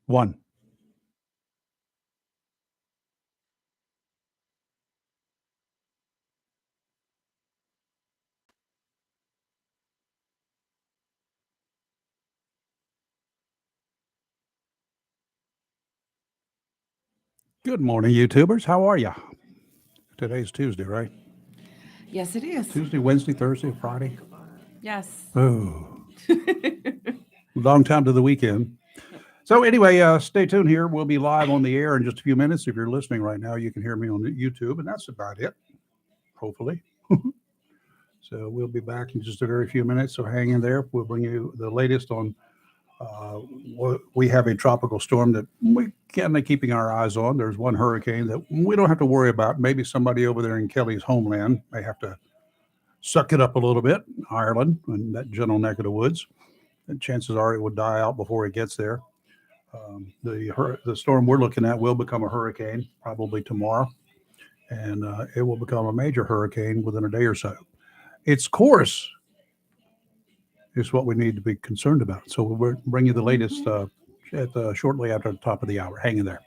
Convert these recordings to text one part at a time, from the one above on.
One. Good morning, YouTubers. How are you? Today's Tuesday, right? Yes, it is. Tuesday, Wednesday, Thursday, Friday. Yes. Oh, long time to the weekend. So anyway, stay tuned here. We'll be live on the air in just a few minutes. If you're listening right now, you can hear me on YouTube, and that's about it, hopefully. So we'll be back in just a very few minutes. So hang in there. We'll bring you the latest on. Uh, we have a tropical storm that we can be keeping our eyes on. There's one hurricane that we don't have to worry about. Maybe somebody over there in Kelly's homeland may have to suck it up a little bit, Ireland and that general neck of the woods. And chances are it will die out before it gets there. The storm we're looking at will become a hurricane probably tomorrow, and it will become a major hurricane within a day or so. Its course is what we need to be concerned about. So we'll bring you the latest shortly after the top of the hour. Hang in there.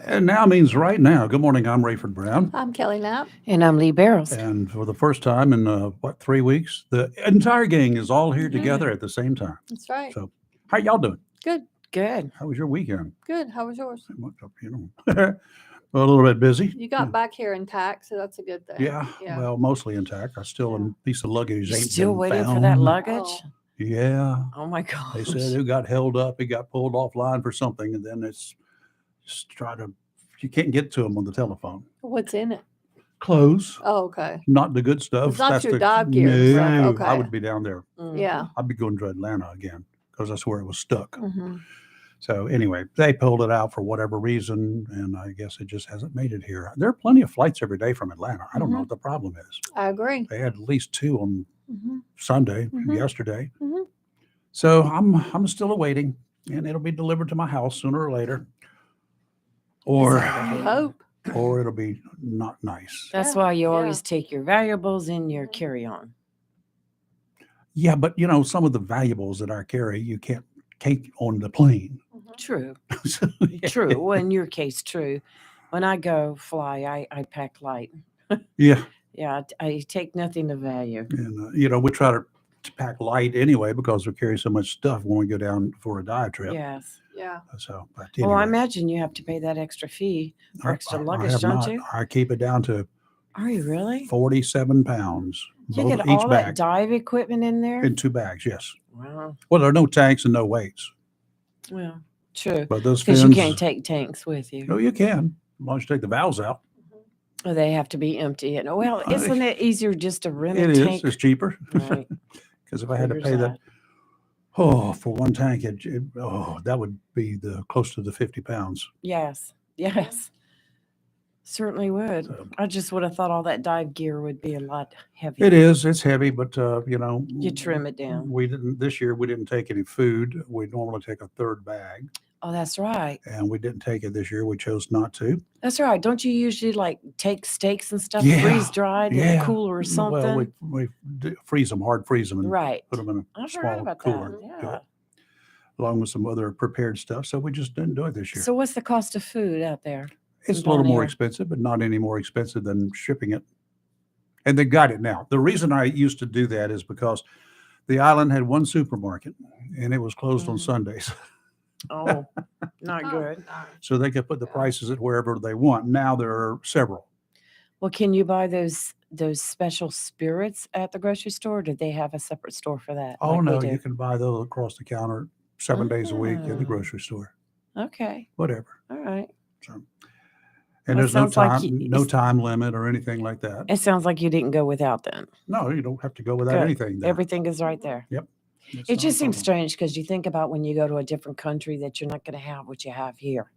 And now means right now. Good morning. I'm Rayford Brown. I'm Kelly Knapp. And I'm Lee Barrows. And for the first time in, 3 weeks, the entire gang is all here Yeah. together at the same time. That's right. So, how y'all doing? Good. Good. How was your weekend? Good. How was yours? You know, a little bit busy. You got back here intact, so that's a good thing. Yeah, Yeah. well, mostly intact. I still a piece of luggage You ain't still been waiting for found. that luggage? Oh. Yeah, Oh my gosh. they said it got held up. It got pulled offline for something, and then it's just you can't get to them on the telephone. What's in it? Clothes, Oh, okay. not the good stuff. It's not That's your the dive gear and stuff. No, I Okay. would be down there. Mhm. Yeah. I'd be going to Atlanta again because that's where it was stuck. Hmm. So anyway, they pulled it out for whatever reason, and I guess it just hasn't made it here. There are plenty of flights every day from Atlanta. I don't know what the problem is. I agree. They had at least 2 on Hmm. Sunday, Mhm. yesterday. Mhm. So I'm still awaiting, and it'll be delivered to my house sooner or later, or I hope. or it'll be not nice. That's Yeah, why you yeah. always take your valuables in your carry-on. Yeah, but some of the valuables that I carry, you can't take on the plane. True. So, True. Well, in your case, true. When I go fly, I pack light. Yeah, Yeah, I take nothing of value. and we try to pack light anyway because we carry so much stuff when we go down for a dive trip. Yes. Yeah. So, but Well, I anyway, imagine you have to pay that extra fee for extra I luggage, have don't not. you? I keep it down to Are you really? 47 pounds, You both get each all that bag, dive equipment in there? in 2 bags. Yes. Wow. Well, there are no tanks and no weights, Well, true. but those Because fins. you can't take tanks with you. No, you can, as long as you take the valves out. Or they have to be empty. And well, isn't it easier just to rent It a is. tank? It's cheaper. Right. Because if I had to Figures pay that, for one tank, that would be close to the 50 pounds. Yes. Yes. Certainly would. So, I just would have thought all that dive gear would be a lot heavier. it is. It's heavy, but You trim it down. We didn't this year. We didn't take any food. We normally take a 3rd bag, Oh, that's right. and we didn't take it this year. We chose not to. That's right. Don't you usually like take steaks and stuff Yeah, freeze dried in yeah. a cooler or something? Well, we freeze them, hard freeze them, and Right. put them in a I forgot small about cooler. that. Yeah, Yeah. along with some other prepared stuff. So we just didn't do it this year. So what's the cost of food out there? It's in a little more Bonaire? expensive, but not any more expensive than shipping it. And they got it now. The reason I used to do that is because the island had one supermarket, and it was closed on Mhm. Sundays. Oh, not good. No. So they could put the prices at wherever they want. Now there are several. Well, can you buy those special spirits at the grocery store? Or do they have a separate store for that? Oh, like we no, do? you can buy those across the counter 7 days a week in the Ah. grocery store, Okay. whatever. All right. So, Well, and it there's no sounds like time, you- no time limit or anything like that. It sounds like you didn't go without then. No, you don't have to go without Good. anything there. Everything is right there. It's It not a just seems problem. strange because you think about when you go to a different country that you're not going to have what you have here.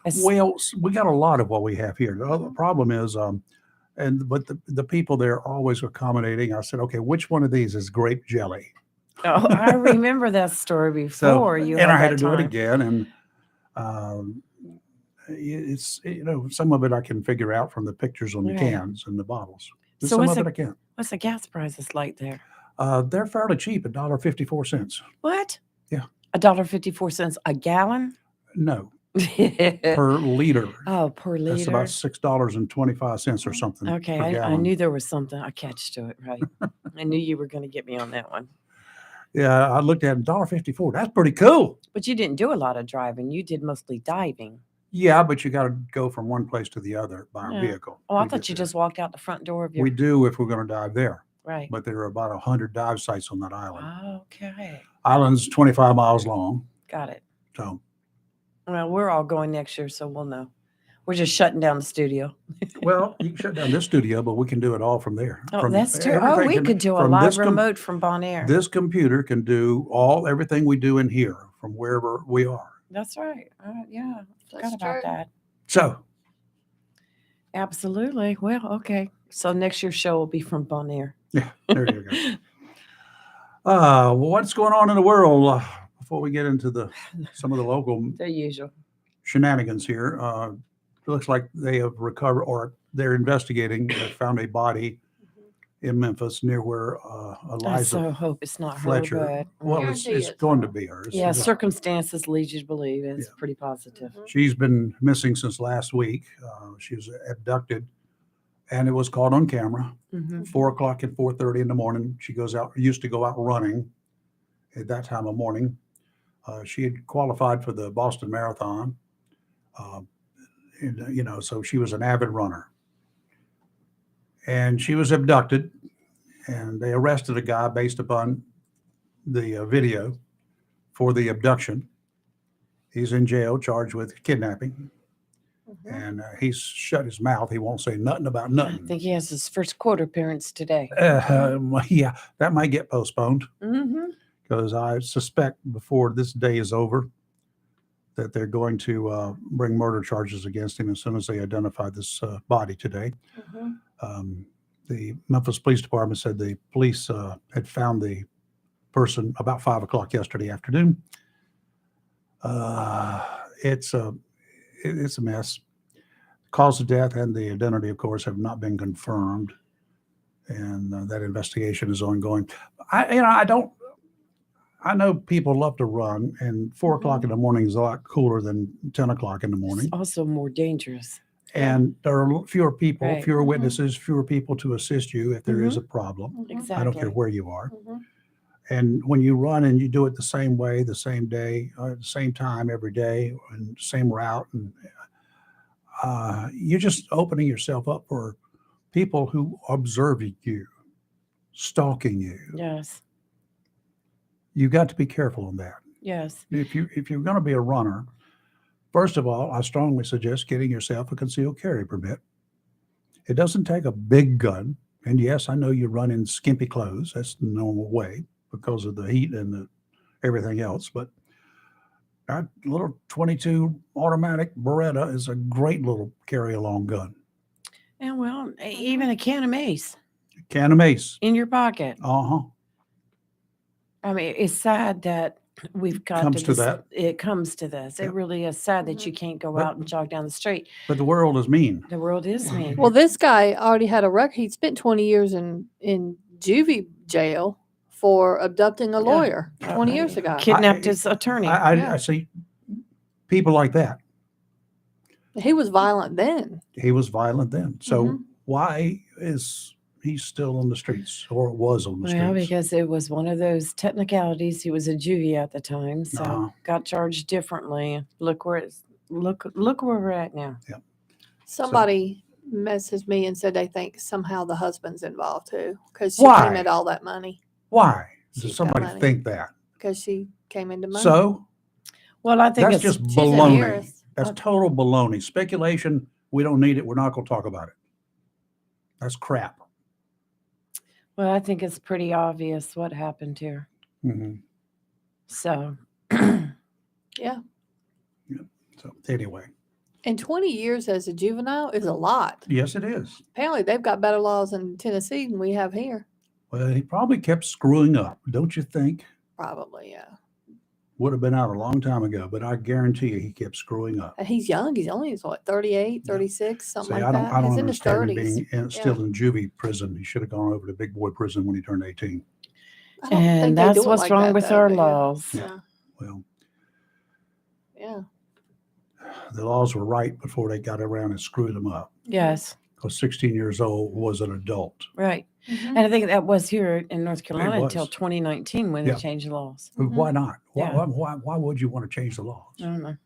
It's- Well, we got a lot of what we have here. The other problem is, but the people there are always accommodating. I said, okay, which one of these is grape jelly? oh, I remember that story So, before. You and I had to that do it time. again, and it's some of it I can figure out from the pictures on the Right. cans and the bottles. So Some what's of it the- I can't. What's the gas prices like there? They're fairly cheap, $1.54. What? Yeah. $1.54 a gallon? No, per liter. Oh, per liter. That's about $6.25 or something. Okay, per I gallon. knew there was something. I catched to it, right? I knew you were going to get me on that one. Yeah, I looked at it, $1.54. That's pretty cool. But you didn't do a lot of driving. You did mostly diving. Yeah, but you got to go from one place to the other by Yeah. vehicle. Oh, I to thought get you there. just walked out the front door of your. We do if we're going to dive there, Right. but there are about 100 dive sites on that island. Okay. Island's 25 miles long, Got it. so Well, we're all going next year, so we'll know. We're just shutting down the studio. well, you can shut down this studio, but we can do it all from there. Oh, From that's true. Oh, everything we can- could do a from live this remote from Bonaire. This computer can do everything we do in here from wherever we are. That's right. Yeah, That's forgot about true. that. So Absolutely. Well, okay. So next year's show will be from Bonaire. yeah, there you go. What's going on in the world before we get into some of the local The usual. shenanigans here? It looks like they have recovered, or they're investigating. They found a body in Memphis near where I Eliza so hope it's not Fletcher. her, but Well, Guarantee it's it's going to her. be her. It's yeah, just- circumstances lead you to believe it's Yeah. pretty positive. Mhm. She's been missing since last week. She was abducted, and it was caught on camera. Hmm 4 o'clock and 4:30 in the morning. She used to go out running at that time of morning. She had qualified for the Boston Marathon. Uh, so she was an avid runner. And she was abducted, and they arrested a guy based upon the video for the abduction. He's in jail, charged with kidnapping, Mhm. and he's shut his mouth. He won't say nothing about I nothing. think he has his first court appearance today. Yeah, that might get postponed Hmm because I suspect before this day is over that they're going to bring murder charges against him as soon as they identify this body today. Mhm. The Memphis Police Department said the police had found the person about 5 o'clock yesterday afternoon. It's a mess. Cause of death and the identity, of course, have not been confirmed, and that investigation is ongoing. I know people love to run, and 4 o'clock in the morning is a lot cooler than 10 o'clock in the It's morning. also more dangerous. And there are fewer people, Right. fewer Mhm. witnesses, fewer people to assist you if there is a problem. Mhm. Exactly. I don't care where you are. Mhm. And when you run and you do it the same way, the same day, at the same time every day, and same route, and you're just opening yourself up for people who are observing you, stalking you. Yes. You got to be careful on that. Yes. If you're going to be a runner, first of all, I strongly suggest getting yourself a concealed carry permit. It doesn't take a big gun, and yes, I know you run in skimpy clothes. That's the normal way because of the heat and everything else. But that little 22 automatic Beretta is a great little carry-along gun. And well, even a can of mace Can of mace. in your pocket. Uh-huh. I mean, it's sad that we've got Comes to that. It comes to this. It Yep. really is sad that Mhm. you can't go But- out and jog down the street. But the world is mean. The world is mean. Well, this guy already had a record. He spent 20 years in juvie jail for abducting a Yeah. lawyer 20 years ago. Kidnapped his attorney. Yeah. I see people like that. He was violent then. He was violent then. So Mhm. why is he still on the streets or was on the Well, streets? because it was one of those technicalities. He was a juvie at the time, so Uh-huh. got charged differently. Look where we're at now. Somebody messaged me and said they think somehow the husband's involved too because she Why? came into all that money Why does She's got somebody money. think that? because she came into money. So Well, I think that's it's just she's an baloney. heiress. That's total baloney. Speculation. We don't need it. We're not going to talk about it. That's crap. well, I think it's pretty obvious what happened here. Mhm. So Yeah. So anyway, And 20 years as a juvenile is a lot. yes, it is. Apparently, they've got better laws in Tennessee than we have here. Well, he probably kept screwing up, don't you think? Probably, yeah. Would have been out a long time ago, but I guarantee you he kept screwing up. And he's young. He's only, what, 38, 36, something See, like that. I don't He's in his understand him 30s. being still in juvie prison. He should have gone over to big boy prison when he turned 18. I don't and think they that's do it what's like wrong that, with though, our but yeah. laws. Yeah. Well, Yeah. the laws were right before they got around and screwed them up. Yes, Because 16 years old was an adult. right. Mhm. And I think that was here in North Carolina until was. 2019 when Yeah. they changed the laws. Mhm. Why not? Yeah. Why would you want to change the laws? I don't know.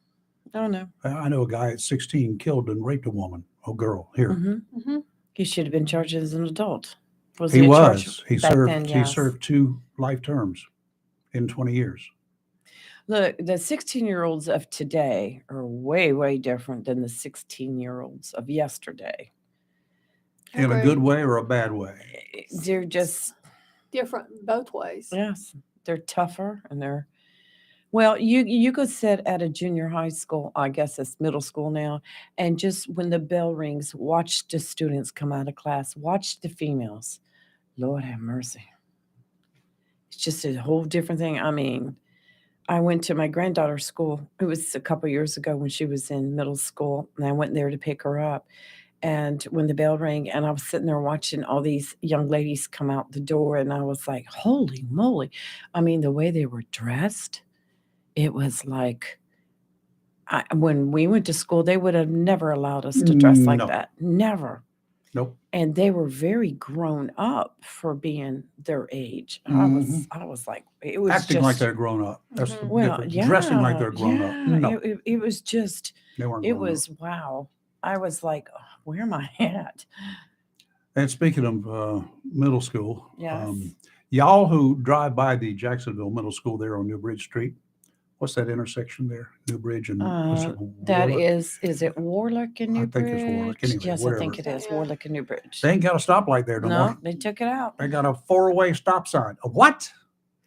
I don't know. I know a guy at 16 killed and raped a woman, a girl here. Hmm hmm He should have been charged as an adult. He a was. charge He back served. then? He Yes. served 2 life terms in 20 years. Look, the 16-year-olds of today are way, way different than the 16-year-olds of yesterday. In a good way or a bad way? They're just, Different both ways. yes, they're tougher and they're, well, you go sit at a junior high school, I guess it's middle school now, and just when the bell rings, watch the students come out of class, watch the females. Lord have mercy. It's just a whole different thing. I mean, I went to my granddaughter's school. It was a couple years ago when she was in middle school, and I went there to pick her up. And when the bell rang, and I was sitting there watching all these young ladies come out the door, and I was like, holy moly. I mean, the way they were dressed, it was like, when we went to school, they would have never allowed us to dress like No. that. Never. Nope. And they were very grown up for being their age. Mhm. I was like, it was Acting just like they're grown up. That's the Mhm. well, difference. yeah, Dressing like they're grown up. yeah. No, It was just, they weren't it grown up. was wow. I was like, "Oh, where am I at?" And speaking of middle school, Yes. y'all who drive by the Jacksonville Middle School there on New Bridge Street, what's that intersection there? New Bridge and what's it, That Warlock? is it Warlock and I New think it's Warlock. Bridge? Anyway, Yes, I think whatever. it is Yeah. Warlock and New Bridge. They ain't got a stoplight there no No, more. they took it out They got a 4-way stop sign. A what?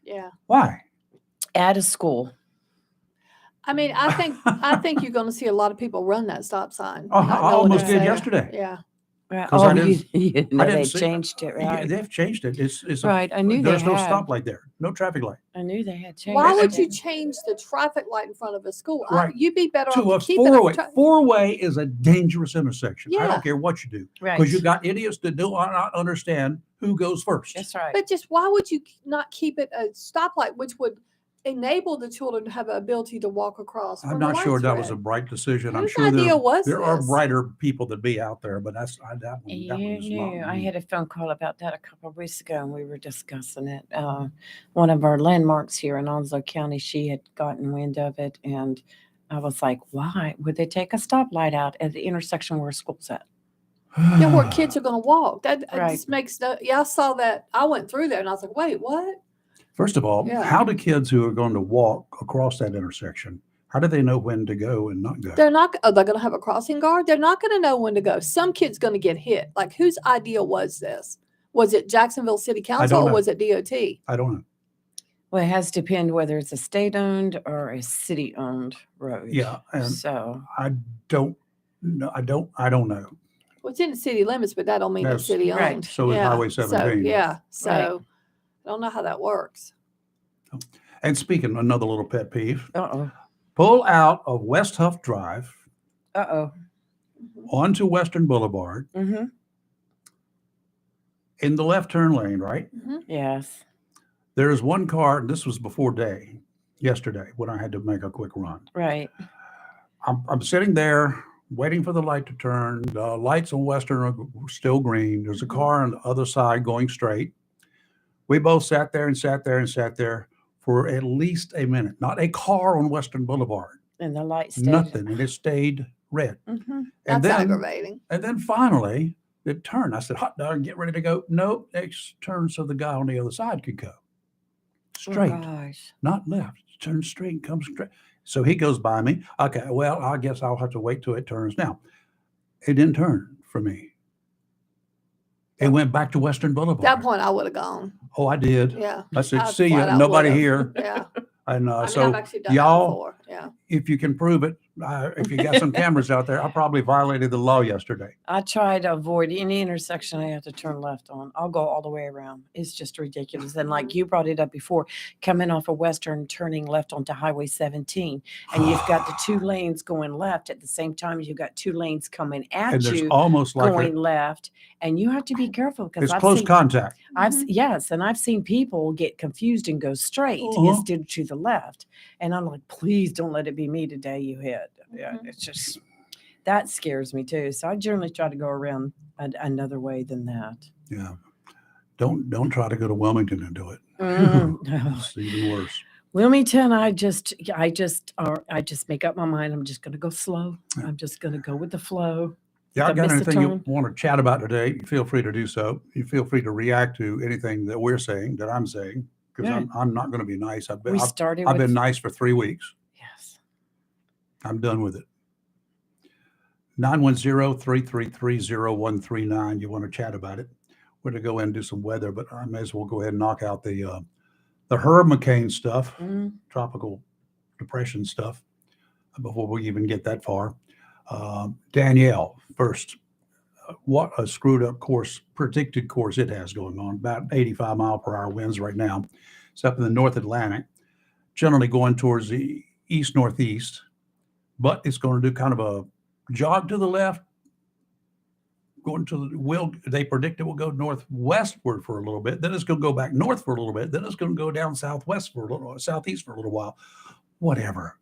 Yeah. Why? at a school. I mean, I think you're going to see a lot of people run that stop sign. Oh, not I knowing almost it's did there. yesterday. Yeah. Right. 'Cause I Oh, didn't- you know, I didn't they see- changed it, Yeah, right? they've changed it. It's Right. I knew there's they no had. stoplight there. No traffic light. I knew they had changed. Why would it. you change the traffic light in front of a school? Right. You'd be better To a off to keep it. four-way. Four-way is a dangerous intersection. I Yeah. don't care what you do. Right. Because you got idiots that do not understand who goes first. That's right. But just why would you not keep it a stoplight, which would enable the children to have the ability to walk across? I'm when the not sure light's that was a red? bright decision. I'm Whose sure idea was there are this? brighter people that be out there, but that one You was not knew. I me. had a phone call about that a couple of weeks ago, and we were discussing it. One of our landmarks here in Onslow County, she had gotten wind of it, and I was like, "Why would they take a stoplight out at the intersection where school's at?" Yeah, where kids are going to walk. That Right. just makes no. Yeah, I saw that. I went through there and I was like, wait, what? First of all, Yeah. how do kids who are going to walk across that intersection, how do they know when to go and not go? They're not. Are they going to have a crossing guard? They're not going to know when to go. Some kid's going to get hit. Like, whose idea was this? Was it Jacksonville City Council or know. was it DOT? I don't know. Well, it has to depend whether it's a state-owned or a city-owned road. Yeah, and So I don't know. I don't know. Well, it's in the city limits, but that don't mean it's That's- city Right. owned. So is yeah. Highway So, 17. yeah. So Right. I don't know how that works. And speaking, another little pet peeve, uh-oh. pull out of West Huff Drive Uh-oh. onto Western Boulevard Mm-hmm. in the left turn lane, right? Yes. There is one car, and this was before day, yesterday, when I had to make a quick run. Right. I'm sitting there waiting for the light to turn. The lights on Western are still green. There's a car on the other side going straight. We both sat there and sat there and sat there for at least a minute. Not a car on Western Boulevard. And the light stayed. Nothing. And it stayed red. Mm-hmm. And That's then, aggravating. and then finally it turned. I said, hot dog, get ready to go. Nope. It turned so the guy on the other side could go. Straight. Oh, gosh. Not left. Turn straight and come straight. So he goes by me. Okay, well, I guess I'll have to wait till it turns. Now, it didn't turn for me. It went back to Western Boulevard. At that point, I would have gone. Oh, I did. Yeah. I said, I see flat ya, out nobody would've. here. Yeah. And I mean, so I've actually done that y'all, before. Yeah. if you can prove it, if you got some cameras out there, I probably violated the law yesterday. I try to avoid any intersection I have to turn left on. I'll go all the way around. It's just ridiculous. And like you brought it up before, coming off of Western, turning left onto Highway 17, and you've got the two lanes going left at the same time. You've got two lanes coming at And there's you almost like going left, and you have to be careful because it's I've close seen contact. yes, and I've seen people get confused and go straight Uh-huh. instead to the left, and I'm like, please don't let it be me today. You hit. Yeah, Mhm. it's just that scares me too. So I generally try to go around another way than that. Yeah. Don't try to go to Wilmington and do it. Mm. It's even worse. Wilmington, I just make up my mind. I'm just going to go slow. I'm just going to go with the flow. Y'all I got missed a anything you turn. want to chat about today? Feel free to do so. You feel free to react to anything that we're saying, that I'm saying, because Yeah. I'm not going to be nice. I've We started I've with been nice for 3 weeks. yes. I'm done with it. 910-333-0139. You want to chat about it? We're going to go in and do some weather, but I may as well go ahead and knock out the hurricane stuff, Mm. tropical depression stuff, before we even get that far. Danielle, first, what a screwed up predicted course it has going on. About 85 mile per hour winds right now. It's up in the North Atlantic, generally going towards the east-northeast, but it's going to do kind of a jog to the left, going to they predict it will go northwestward for a little bit, then it's going to go back north for a little bit, then it's going to go down southeast for a little while. Whatever.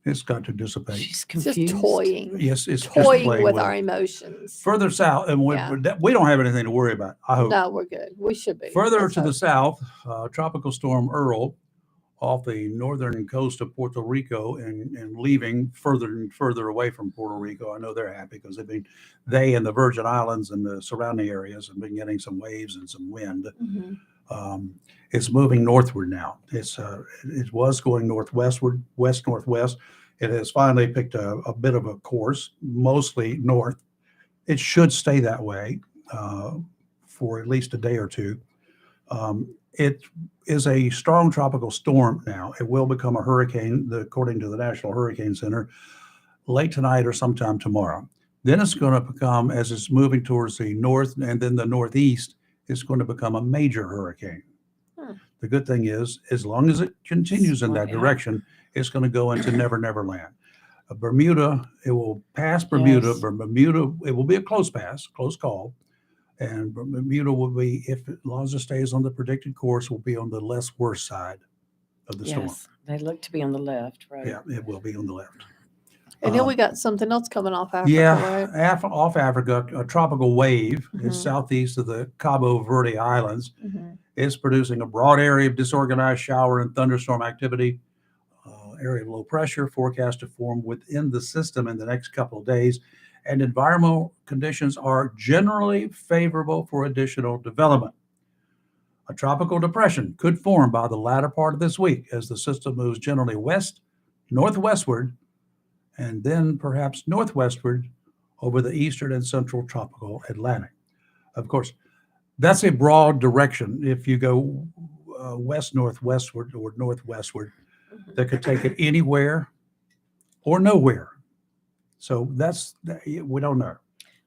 It's got to dissipate. She's It's confused. just toying. Yes, it's just Toying playing with with our it. emotions. Further south, and Yeah. we don't have anything to worry about, I hope. No, we're good. We should be. Further Let's to the hope. south, Tropical Storm Earl off the northern coast of Puerto Rico and leaving further and further away from Puerto Rico. I know they're happy because they and the Virgin Islands and the surrounding areas have been getting some waves and some wind. Mhm. It's moving northward now. It was going northwestward, west northwest. It has finally picked a bit of a course, mostly north. It should stay that way for at least a day or two. It is a strong tropical storm now. It will become a hurricane, according to the National Hurricane Center, late tonight or sometime tomorrow. Then it's going to become, as it's moving towards the north and then the northeast, it's going to become a major hurricane. Hmm. The good thing is, as long as it continues in that Yeah. direction, it's going to go into Never Never Land. Bermuda, it will pass Bermuda, Yes. but Bermuda, it will be a close pass, close call. And Bermuda will be, if as long as it stays on the predicted course, will be on the less worse side of the storm. Yes, they look to be on the left, right? Yeah, it will be on the left. And then we got something else coming off Africa, Yeah, right? off Africa, a tropical wave is Mhm. southeast of the Cabo Verde Islands. Mhm. It's producing a broad area of disorganized shower and thunderstorm activity. Area of low pressure forecast to form within the system in the next couple of days, and environmental conditions are generally favorable for additional development. A tropical depression could form by the latter part of this week as the system moves generally west, northwestward, and then perhaps northwestward over the eastern and central tropical Atlantic. Of course, that's a broad direction. If you go west northwestward or northwestward, Mhm. that could take it anywhere or nowhere. So we don't know.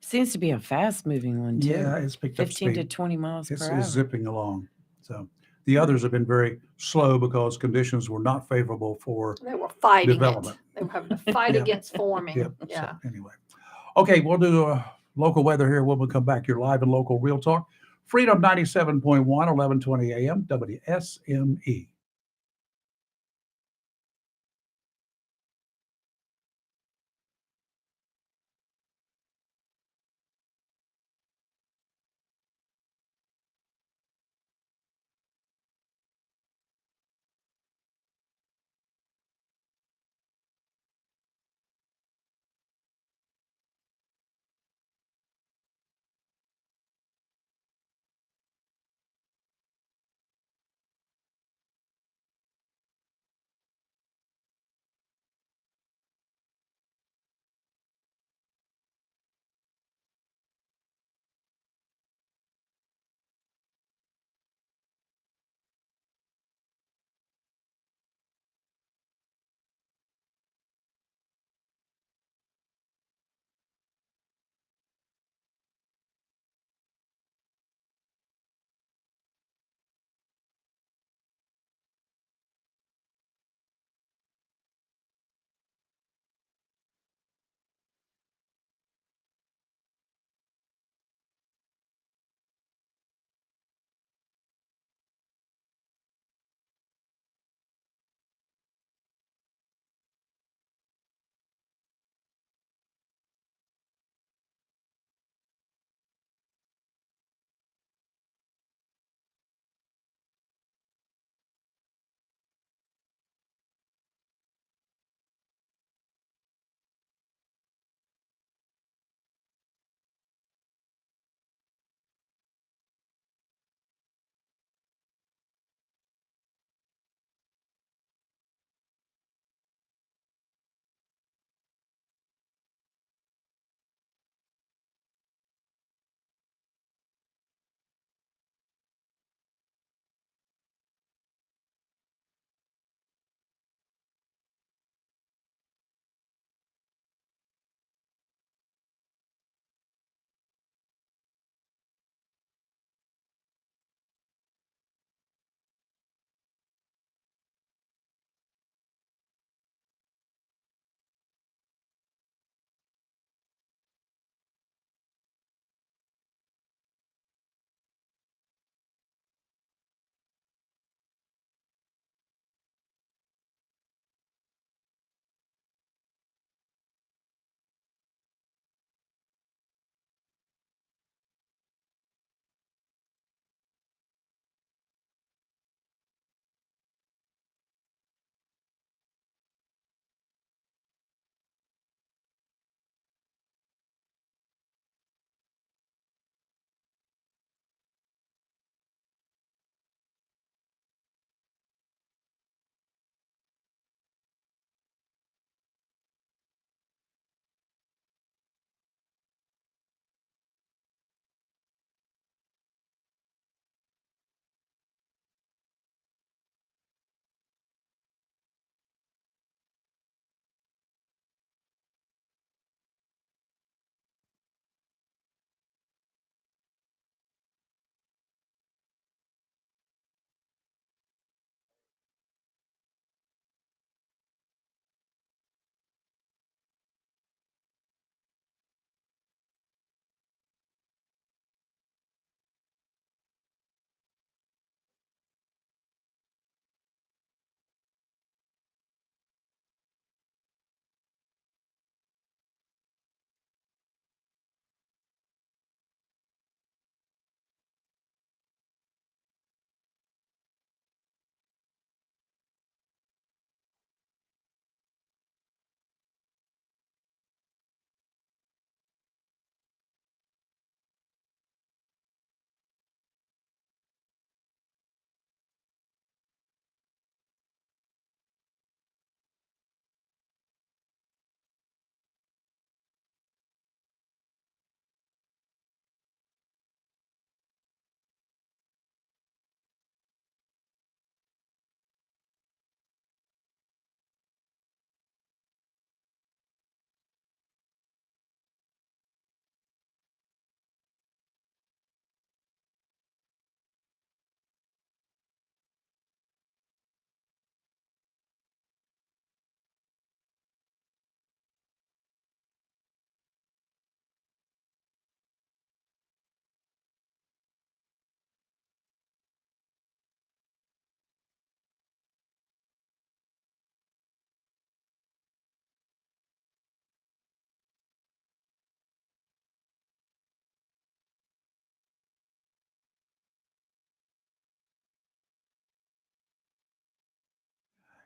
Seems to be a fast moving one too. Yeah, it's picked up 15 to speed. 20 miles per It's hour. zipping along. So the others have been very slow because conditions were not favorable for They were fighting development. it. They were having to fight Yeah. against forming. Yep. Yeah. So anyway, okay, we'll do local weather here when we come back. You're live and local real talk. Freedom 97.1, 1120 a.m. WSME.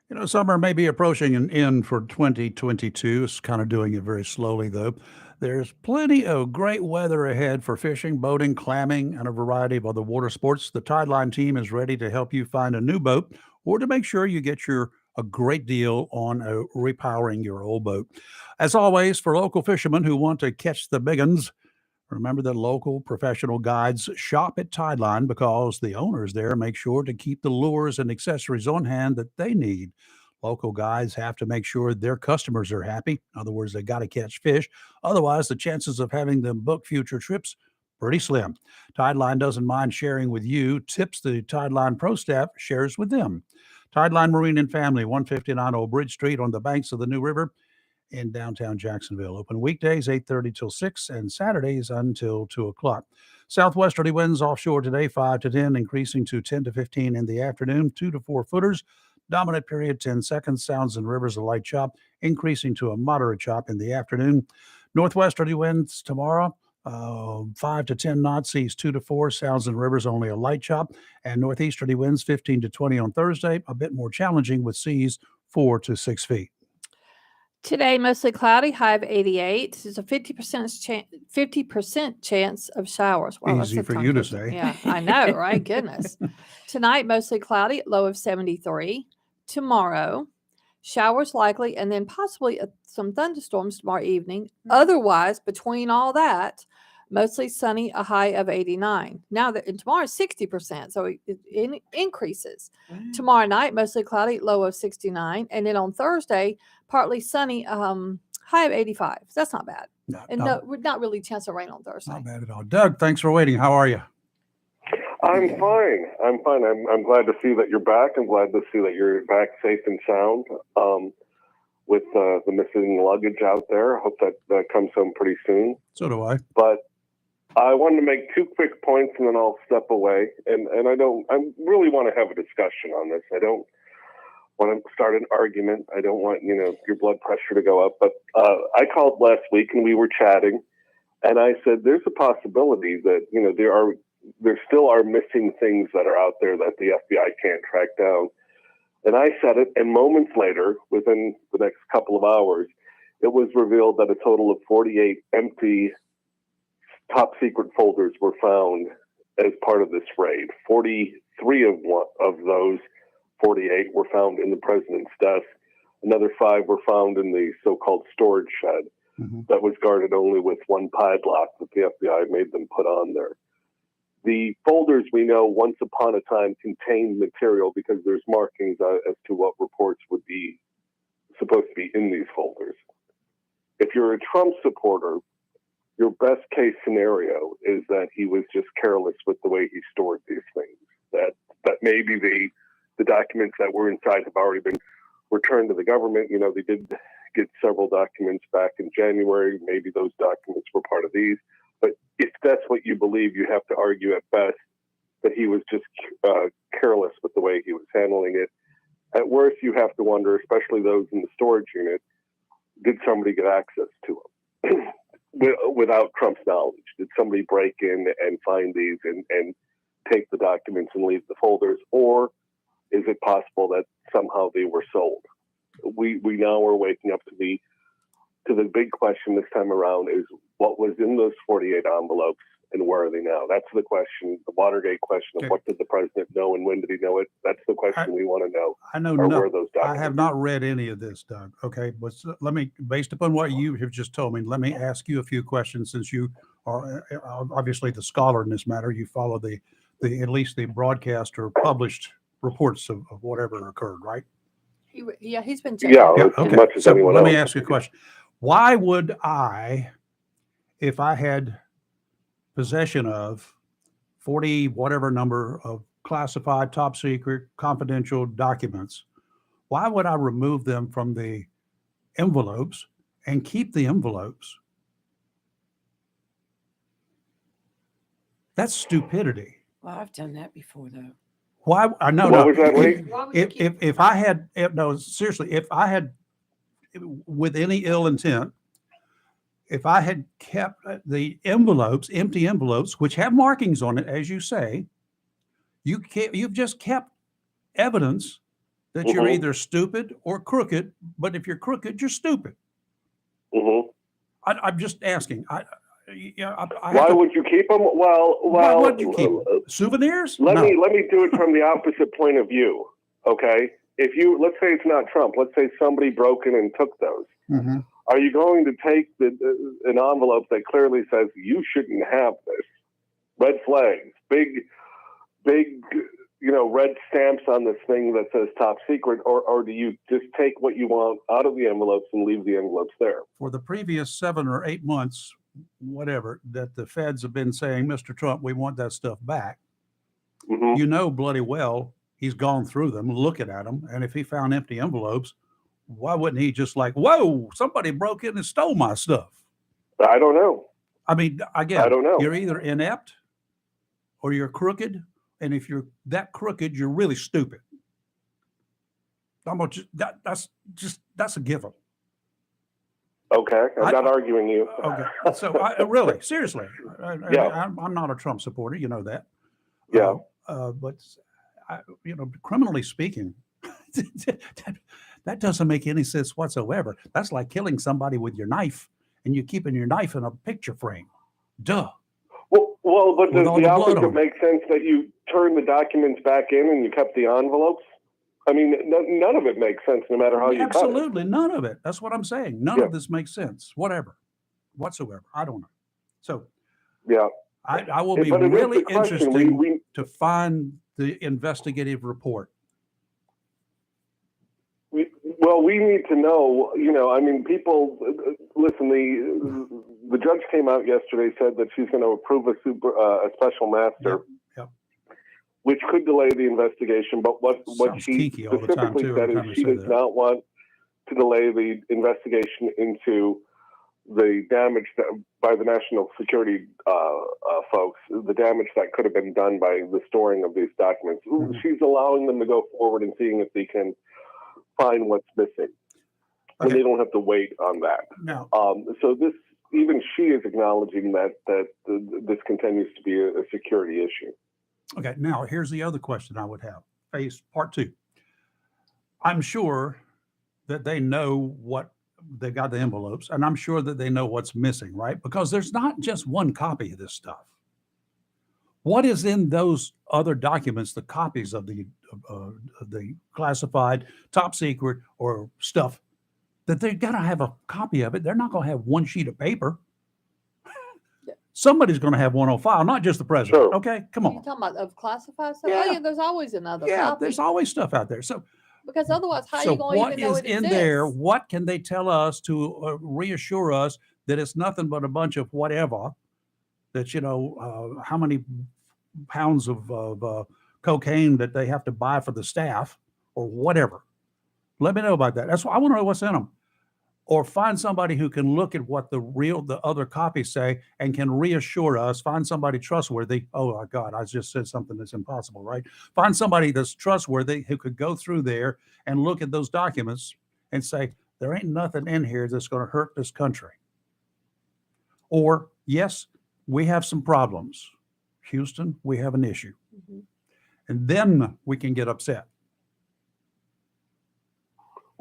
You know, summer may be approaching an end for 2022. It's kind of doing it very slowly, though. There's plenty of great weather ahead for fishing, boating, clamming, and a variety of other water sports. The Tideline team is ready to help you find a new boat or to make sure you get a great deal on repowering your old boat. As always, for local fishermen who want to catch the big uns, remember that local professional guides shop at Tideline because the owners there make sure to keep the lures and accessories on hand that they need. Local guides have to make sure their customers are happy. In other words, they got to catch fish. Otherwise, the chances of having them book future trips pretty slim. Tideline doesn't mind sharing with you tips the Tideline Pro staff shares with them. Tideline Marine and Family, 159 Old Bridge Street on the banks of the New River in downtown Jacksonville. Open weekdays 8:30 till 6 and Saturdays until 2 o'clock. Southwesterly winds offshore today 5 to 10, increasing to 10 to 15 in the afternoon, 2 to 4 footers. Dominant period 10 seconds. Sounds and rivers a light chop, increasing to a moderate chop in the afternoon. Northwesterly winds tomorrow 5 to 10 knots, seas 2 to 4. Sounds and rivers only a light chop. And northeasterly winds 15 to 20 on Thursday, a bit more challenging with seas 4 to 6 feet. Today, mostly cloudy, high of 88. There's a 50% chance of showers. Wow, that's Easy a for tongue you to twister. say. Yeah, I know, right? Goodness. Tonight, mostly cloudy, low of 73. Tomorrow, showers likely, and then possibly some thunderstorms tomorrow evening. Otherwise, between all that, mostly sunny, a high of 89. Now, and tomorrow is 60%, so it increases. Tomorrow night, mostly cloudy, low of 69. And then on Thursday, partly sunny, high of 85. So that's not bad. And not really a chance of rain on Thursday. Not bad at all. Doug, thanks for waiting. How are you? I'm fine. I'm glad to see that you're back. I'm glad to see that you're back safe and sound. With the missing luggage out there, I hope that comes home pretty soon. So do I. But I wanted to make 2 quick points and then I'll step away. And I really want to have a discussion on this. I don't want to start an argument. I don't want, your blood pressure to go up. But I called last week and we were chatting and I said, there's a possibility that, there still are missing things that are out there that the FBI can't track down. And I said it, and moments later, within the next couple of hours, it was revealed that a total of 48 empty top secret folders were found as part of this raid. 43 of those 48 were found in the president's desk. Another 5 were found in the so-called storage shed that was guarded only with one padlock that the FBI made them put on there. The folders, we know, once upon a time contained material because there's markings as to what reports would be supposed to be in these folders. If you're a Trump supporter, your best case scenario is that he was just careless with the way he stored these things. That maybe the documents that were inside have already been returned to the government. They did get several documents back in January. Maybe those documents were part of these. But if that's what you believe, you have to argue at best that he was just careless with the way he was handling it. At worst, you have to wonder, especially those in the storage unit, did somebody get access to them without Trump's knowledge? Did somebody break in and find these and take the documents and leave the folders? Or is it possible that somehow they were sold? We now are waking up to the big question this time around is what was in those 48 envelopes and where are they now? That's the question, the Watergate question of what did the president know and when did he know it? That's the question we want to know. I know where those documents I have not read any of this, Doug. Okay, but let me, based upon what you have just told me, let me ask you a few questions since you are obviously the scholar in this matter. You follow the at least the broadcast or published reports of whatever occurred, right? He's been checking. Yeah, Yeah, as okay. much as So anyone let else. me ask you a question. Why would I, if I had possession of 40 whatever number of classified, top secret, confidential documents, why would I remove them from the envelopes and keep the envelopes? That's stupidity. Well, I've done that before, though. Why? I know. What was that, Lee? If I had no, seriously, if I had, with any ill intent, if I had kept the envelopes, empty envelopes, which have markings on it, as you say, you've just kept evidence that you're either stupid or crooked. But if you're crooked, you're stupid. I'm just asking. I Why would you keep them? Well, why would you keep them? Souvenirs? Let me do it from the opposite point of view. Okay, if you, let's say it's not Trump. Let's say somebody broke in and took those. Are you going to take an envelope that clearly says you shouldn't have this? Red flags, big, red stamps on this thing that says top secret, or do you just take what you want out of the envelopes and leave the envelopes there? For the previous 7 or 8 months, whatever, that the feds have been saying, Mr. Trump, we want that stuff back. You know bloody well he's gone through them, looking at them, and if he found empty envelopes, why wouldn't he just like, whoa, somebody broke in and stole my stuff? I don't know. I mean, again, I don't know. You're either inept or you're crooked. And if you're that crooked, you're really stupid. That's a given. Okay, I'm not arguing you. Okay, so really, seriously, I'm not a Trump supporter. You know that. Yeah. But criminally speaking, that doesn't make any sense whatsoever. That's like killing somebody with your knife, and you keeping your knife in a picture frame. Duh. Well, but does the opposite make sense, that you turn the documents back in and you kept the envelopes? I mean, none of it makes sense, no matter how you cut it. Absolutely, none of it. That's what I'm saying. None of this makes sense, whatsoever. I don't know. So, I will be really interested to find the investigative report. We need to know, I mean, people, listen, the judge came out yesterday, said that she's going to approve a special master, which could delay the investigation. But what she specifically said is she does not want to delay the investigation into the damage by the national security folks, the damage that could have been done by the storing of these documents. She's allowing them to go forward and seeing if they can find what's missing. And they don't have to wait on that. No. So even she is acknowledging that this continues to be a security issue. Okay, now here's the other question I would have. Phase part 2. I'm sure that they know what they got, the envelopes, and I'm sure that they know what's missing, right? Because there's not just one copy of this stuff. What is in those other documents, the copies of the classified, top secret, or stuff, that they've got to have a copy of it? They're not going to have one sheet of paper. Somebody's going to have one on file, not just the president. Sure. Okay, come on. You're talking about of classified stuff? Yeah. Oh, yeah, there's always another copy. There's always stuff out there. So, because otherwise, how are you going to even know it exists? So what is in there? What can they tell us to reassure us that it's nothing but a bunch of whatever, that, how many pounds of cocaine that they have to buy for the staff or whatever? Let me know about that. That's why I want to know what's in them. Or find somebody who can look at what the other copies say and can reassure us. Find somebody trustworthy. Oh my God, I just said something that's impossible, right? Find somebody that's trustworthy who could go through there and look at those documents and say, there ain't nothing in here that's going to hurt this country. Or, yes, we have some problems. Houston, we have an issue. And then we can get upset.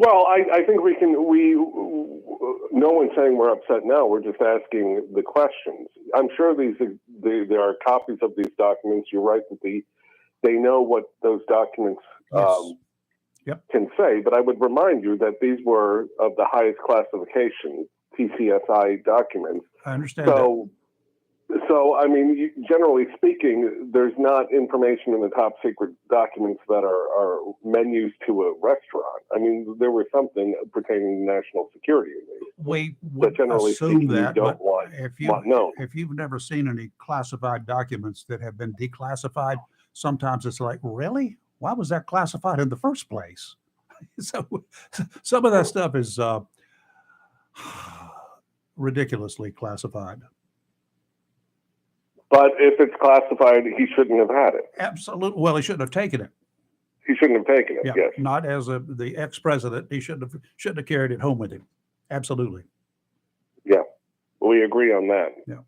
Well, I think no one's saying we're upset now. We're just asking the questions. I'm sure there are copies of these documents. You're right that they know what those documents can say. But I would remind you that these were of the highest classification, TCSI documents. I understand that. So, I mean, generally speaking, there's not information in the top secret documents that are menus to a restaurant. I mean, there was something pertaining to national security in these. We would generally assume speaking, that, you don't want known. If you've never seen any classified documents that have been declassified, sometimes it's like, really? Why was that classified in the first place? So some of that stuff is ridiculously classified. But if it's classified, he shouldn't have had it. Absolutely. Well, he shouldn't have taken it. He shouldn't have taken it. Yeah, yes. Not as the ex-president. He shouldn't have carried it home with him. Absolutely. Yeah, we agree on that. Yeah.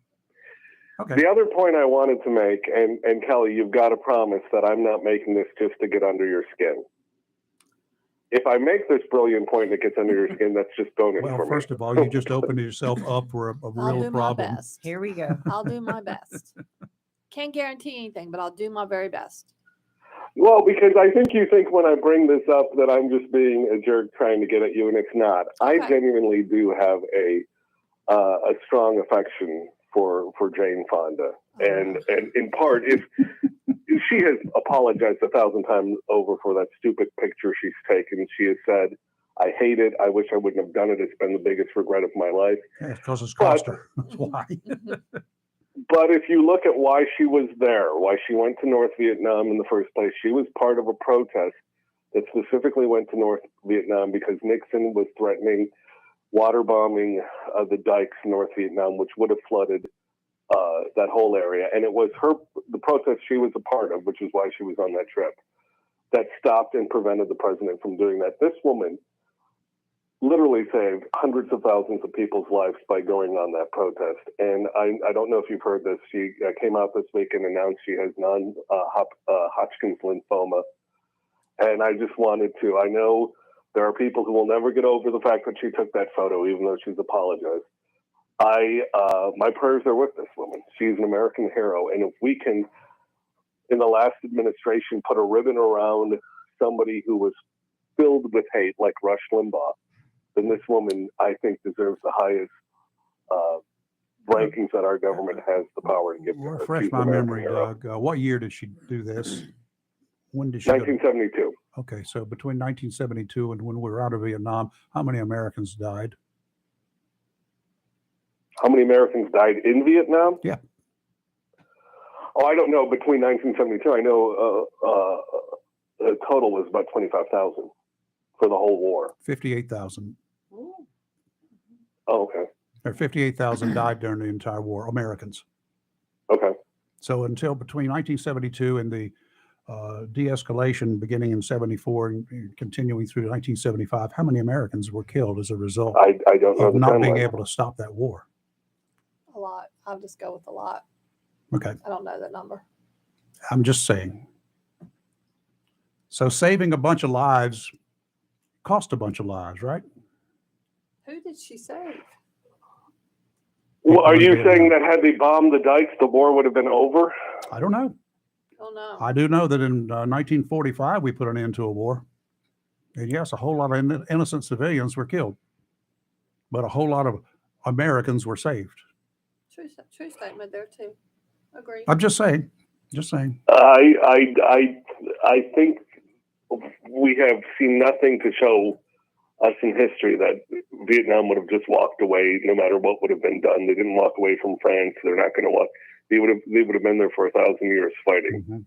Okay. The other point I wanted to make, and Kelly, you've got to promise that I'm not making this just to get under your skin. if I make this brilliant point and it gets under your skin, that's just bonus Well, for me. first of all, you just opened yourself up for a I'll real do my problem. best. Here we go. I'll do my best. Can't guarantee anything, but I'll do my very best. Well, because I think you think when I bring this up that I'm just being a jerk trying to get at you, and it's not. I Okay. genuinely do have a strong affection for Jane Fonda, and in part, if she has apologized 1,000 times over for that stupid picture she's taken. She has said, "I hate it. I wish I wouldn't have done it. It's been the biggest regret of my life." Yeah, it's because it's cost her. That's why. But if you look at why she was there, why she went to North Vietnam in the first place, she was part of a protest that specifically went to North Vietnam because Nixon was threatening water bombing the dikes in North Vietnam, which would have flooded that whole area. And it was the protest she was a part of, which is why she was on that trip, that stopped and prevented the president from doing that. This woman literally saved hundreds of thousands of people's lives by going on that protest. And I don't know if you've heard this. She came out this week and announced she has non-Hodgkin's lymphoma. And I just wanted to, I know there are people who will never get over the fact that she took that photo, even though she's apologized. My prayers are with this woman. She's an American hero. And if we can, in the last administration, put a ribbon around somebody who was filled with hate like Rush Limbaugh, then this woman, I think, deserves the highest rankings that our government has the power to give to her. Refresh She's an my American memory, hero. Doug. What year did she do this? When did she go to- 1972. Okay, so between 1972 and when we were out of Vietnam, how many Americans died? How many Americans died in Vietnam? Yeah. Oh, I don't know. Between 1972, I know the total was about 25,000 for the whole war. 58,000. Ooh. Oh, okay. Or 58,000 died during the entire war, Americans. Okay. So until between 1972 and the de-escalation beginning in 74 and continuing through 1975, how many Americans were killed as a result I don't know of the not being timeline. able to stop that war? A lot. I'll just go with a lot. Okay, I don't know that number. I'm just saying. So saving a bunch of lives cost a bunch of lives, right? Who did she save? Well, are People in you saying Vietnam. that had they bombed the dikes, the war would have been over? I don't know. Oh no. I do know that in 1945 we put an end to a war. And yes, a whole lot of innocent civilians were killed, but a whole lot of Americans were saved. True statement there too. Agree. I'm just saying. Just saying. I think we have seen nothing to show us in history that Vietnam would have just walked away no matter what would have been done. They didn't walk away from France. They're not going to walk. They would have been there for 1,000 years fighting. Mhm.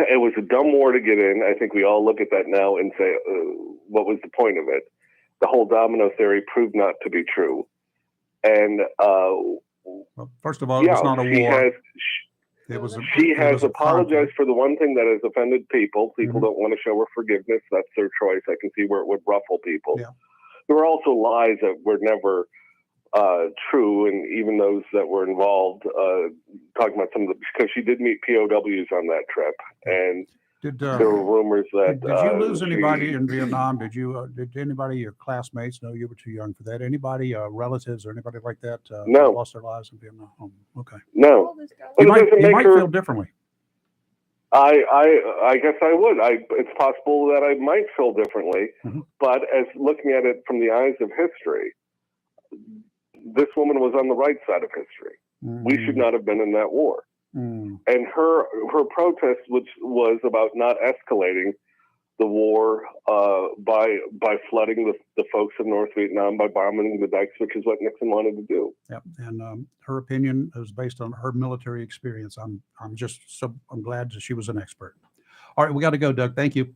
It was a dumb war to get in. I think we all look at that now and say, what was the point of it? The whole domino theory proved not to be true. And Well, first of all, it was not a she war. has It was a, she it has was a apologized conflict. for the one thing that has offended people. People Mhm. don't want to show her forgiveness. That's their choice. I can see where it would ruffle people. Yeah. There were also lies that were never true, and even those that were involved, talking about some of the, because she did meet POWs on that trip, and Did there were rumors that did you lose she- anybody in Vietnam? Did anybody, your classmates? No, you were too young for that. Anybody, relatives or anybody like that, No. lost their lives in Vietnam? Oh, okay. No, All this goes- But You it doesn't make might her- feel differently. I guess I would. It's possible that I might feel differently, Mhm. but as looking at it from the eyes of history, this woman was on the right side of history. We should not have been in that war. Mm. And her protest, which was about not escalating the war by flooding the folks of North Vietnam, by bombing the dikes, which is what Nixon wanted to do. Yep. And her opinion is based on her military experience. I'm glad that she was an expert. All right, we got to go, Doug. Thank you.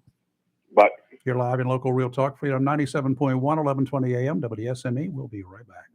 But You're live in local Real Talk Freedom 97.1, 1120 AM, WSME. We'll be right back.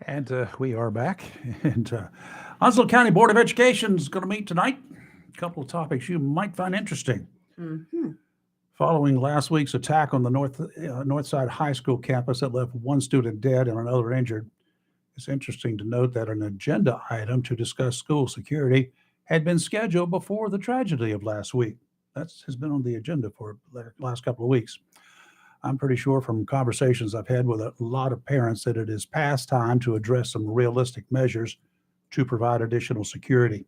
And we are back. And Onslow County Board of Education is going to meet tonight. A couple of topics you might find interesting. Mhm. Following last week's attack on the Northside High School campus that left one student dead and another injured, it's interesting to note that an agenda item to discuss school security had been scheduled before the tragedy of last week. That has been on the agenda for the last couple of weeks. I'm pretty sure from conversations I've had with a lot of parents that it is past time to address some realistic measures to provide additional security.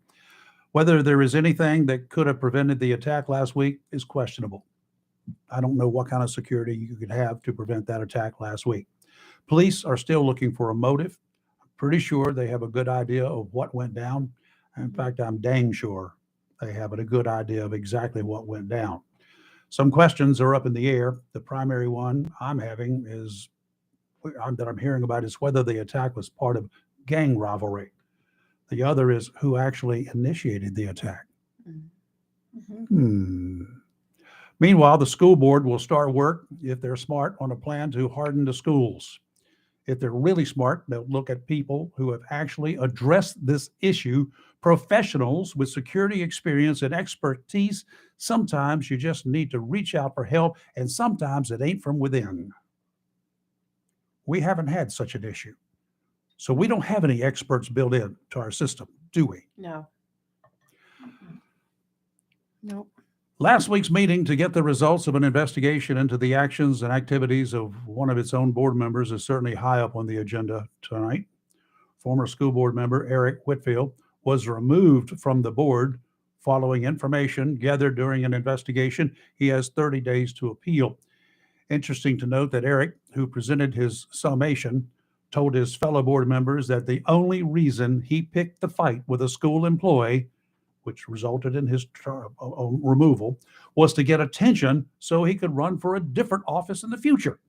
Whether there is anything that could have prevented the attack last week is questionable. I don't know what kind of security you could have to prevent that attack last week. Police are still looking for a motive. I'm pretty sure they have a good idea of what went down. In fact, I'm dang sure they have a good idea of exactly what went down. Some questions are up in the air. The primary one I'm having is that I'm hearing about is whether the attack was part of gang rivalry. The other is who actually initiated the attack. Meanwhile, the school board will start work, if they're smart, on a plan to harden the schools. If they're really smart, they'll look at people who have actually addressed this issue, professionals with security experience and expertise. Sometimes you just need to reach out for help, and sometimes it ain't from within. We haven't had such an issue. So we don't have any experts built in to our system, do we? No. Nope. Last week's meeting to get the results of an investigation into the actions and activities of one of its own board members is certainly high up on the agenda tonight. Former school board member Eric Whitfield was removed from the board following information gathered during an investigation. He has 30 days to appeal. Interesting to note that Eric, who presented his summation, told his fellow board members that the only reason he picked the fight with a school employee, which resulted in his removal, was to get attention so he could run for a different office in the future.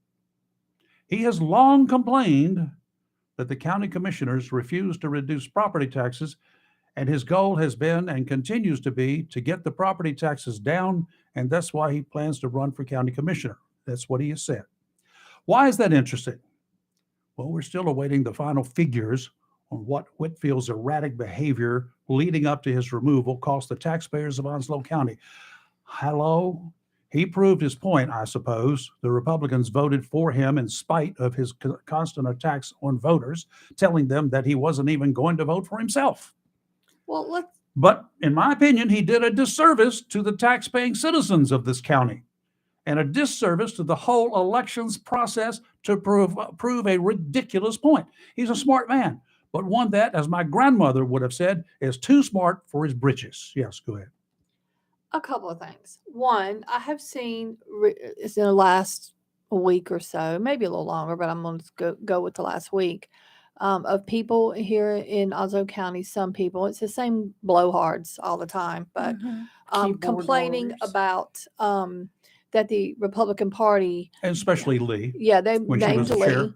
He has long complained that the county commissioners refuse to reduce property taxes, and his goal has been and continues to be to get the property taxes down, and that's why he plans to run for county commissioner. That's what he has said. Why is that interesting? Well, we're still awaiting the final figures on what Whitfield's erratic behavior leading up to his removal cost the taxpayers of Onslow County. Hello? He proved his point, I suppose. The Republicans voted for him in spite of his constant attacks on voters, telling them that he wasn't even going to vote for himself. Well, But in my opinion, he did a disservice to the tax-paying citizens of this county and a disservice to the whole elections process to prove a ridiculous point. He's a smart man, but one that, as my grandmother would have said, is too smart for his britches. Yes, go ahead. a couple of things. One, I have seen it's in the last week or so, maybe a little longer, but I'm going to go with the last week, of people here in Onslow County. Some people, it's the same blowhards all the time, but Keyboard complaining warriors. about that the Republican Party, And especially Lee, they when she named was the chair.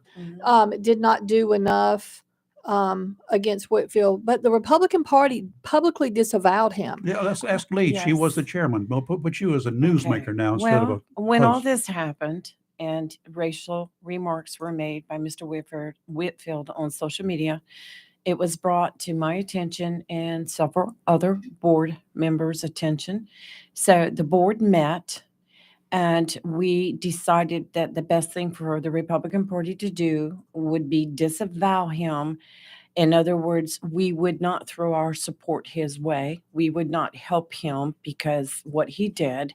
Lee, did not do enough against Whitfield, but the Republican Party publicly disavowed him. Yeah, let's ask Lee. She was the Yes. chairman. We'll put you as a newsmaker now instead of Well, a when all host. this happened and racial remarks were made by Mr. Whitfield on social media, it was brought to my attention and several other board members' attention. So the board met and we decided that the best thing for the Republican Party to do would be disavow him. In other words, we would not throw our support his way. We would not help him because what he did,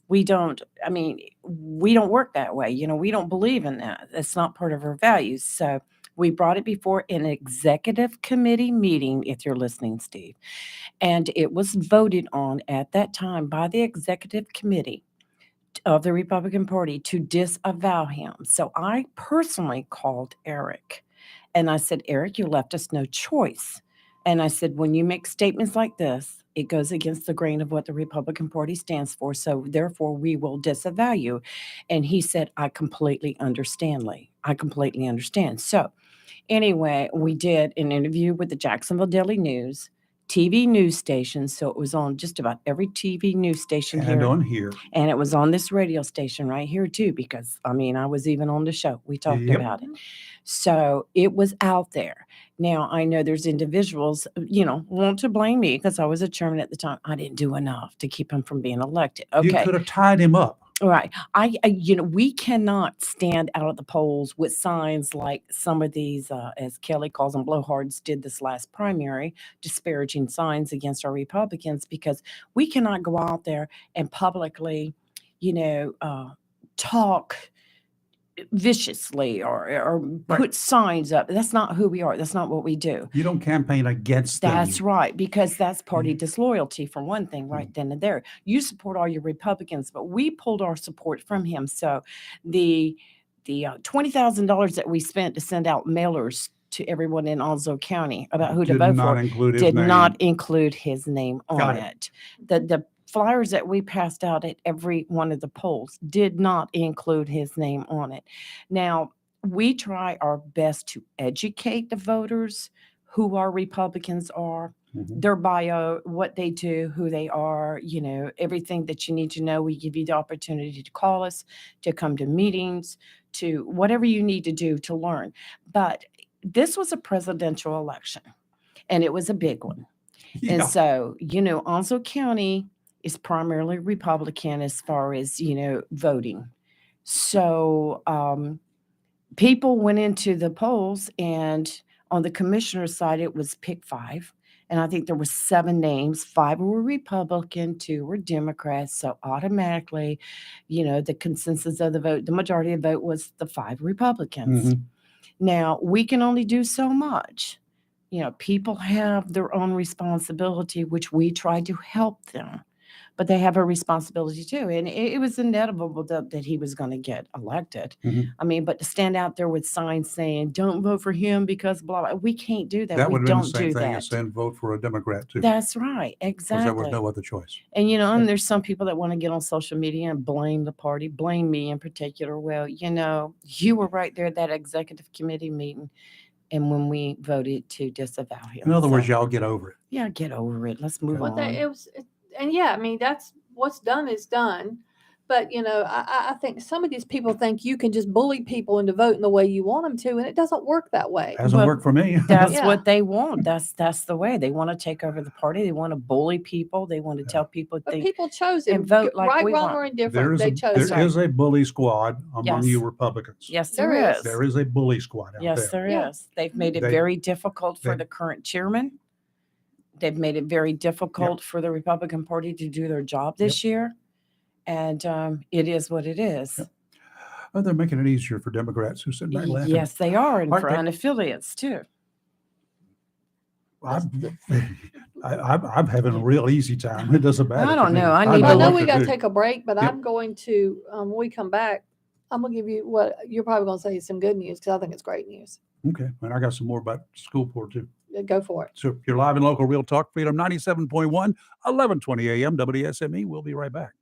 we don't work that way. We don't believe in that. That's not part of our values. So we brought it before an executive committee meeting, if you're listening, Steve. And it was voted on at that time by the executive committee of the Republican Party to disavow him. So I personally called Eric and I said, Eric, you left us no choice. And I said, when you make statements like this, it goes against the grain of what the Republican Party stands for. So therefore, we will disavow you. And he said, I completely understand, Lee. I completely understand. So anyway, we did an interview with the Jacksonville Daily News TV news stations. So it was on just about every TV news station And here. on here. And it was on this radio station right here too, because I mean, I was even on the show. We talked Yep. about it. So it was out there. Now I know there's individuals, want to blame me because I was a chairman at the time. I didn't do enough to keep him from being elected. You Okay. could have tied him up. Right. We cannot stand out at the polls with signs like some of these, as Kelly calls them, blowhards did this last primary, disparaging signs against our Republicans, because we cannot go out there and publicly, talk viciously or Right. put signs up. That's not who we are. That's not what we do. You don't campaign against them. That's right, because that's party disloyalty for one thing, right then and there. You support all your Republicans, but we pulled our support from him. So the $20,000 that we spent to send out mailers to everyone in Onslow County about who to Did vote not for include his did name. not include his name on Got it. The flyers that we passed out at every one of the polls did not include his name on it. Now, we try our best to educate the voters who our Republicans are, Mhm. their bio, what they do, who they are, everything that you need to know. We give you the opportunity to call us, to come to meetings, to whatever you need to do to learn. But this was a presidential election, and it was a big one. And Yeah. so, Onslow County is primarily Republican as far as, voting. So people went into the polls, and on the commissioner's side, it was pick 5. And I think there were 7 names. 5 were Republican, 2 were Democrats. So automatically, the consensus of the vote, the majority of the vote was the 5 Republicans. Mhm. Now, we can only do so much. People have their own responsibility, which we try to help them, but they have a responsibility too. And it was inevitable that he was going to get elected. Mhm. I mean, but to stand out there with signs saying, don't vote for him because blah, blah, we can't do that. That We would have been the don't same do thing that. as saying vote for a Democrat too. That's right. Because there was Exactly. no other choice. And, and there's some people that want to get on social media and blame the party, blame me in particular. Well, you were right there at that executive committee meeting, and when we voted to disavow him. In other words, So, y'all get over it. yeah, get over it. Let's move Well, on. and yeah, I mean, that's what's done is done. But I think some of these people think you can just bully people into voting the way you want them to, and it doesn't work that way. Hasn't But worked for me. That's Yeah. what they want. That's the way they want to take over the party. They want to bully people. They want to tell people But think. people chose it. and vote like right, we wrong, want. or There indifferent. is They a, chose there it. is a bully squad among you Yes. Republicans. Yes, There there is. is. There is a bully squad out Yes, there. there Yeah. is. They've made it They- very difficult for they- the current chairman. They've made it very difficult for the Republican Party to do their job this year. And it is what it is. Yep. Oh, they're making it easier for Democrats who sit back laughing. Yes, they are. And All for right, unaffiliates too. I'm having a real easy time. It doesn't matter. I to don't me. know. I Well, need I to know what we to got to do. take a break, but Yep. I'm going to, when we come back, I'm going to give you what you're probably going to say is some good news because I think it's great news. Okay, and I got some more about school board too. Go for it. So you're live in local Real Talk Freedom 97.1, 1120 a.m. WSME. We'll be right back.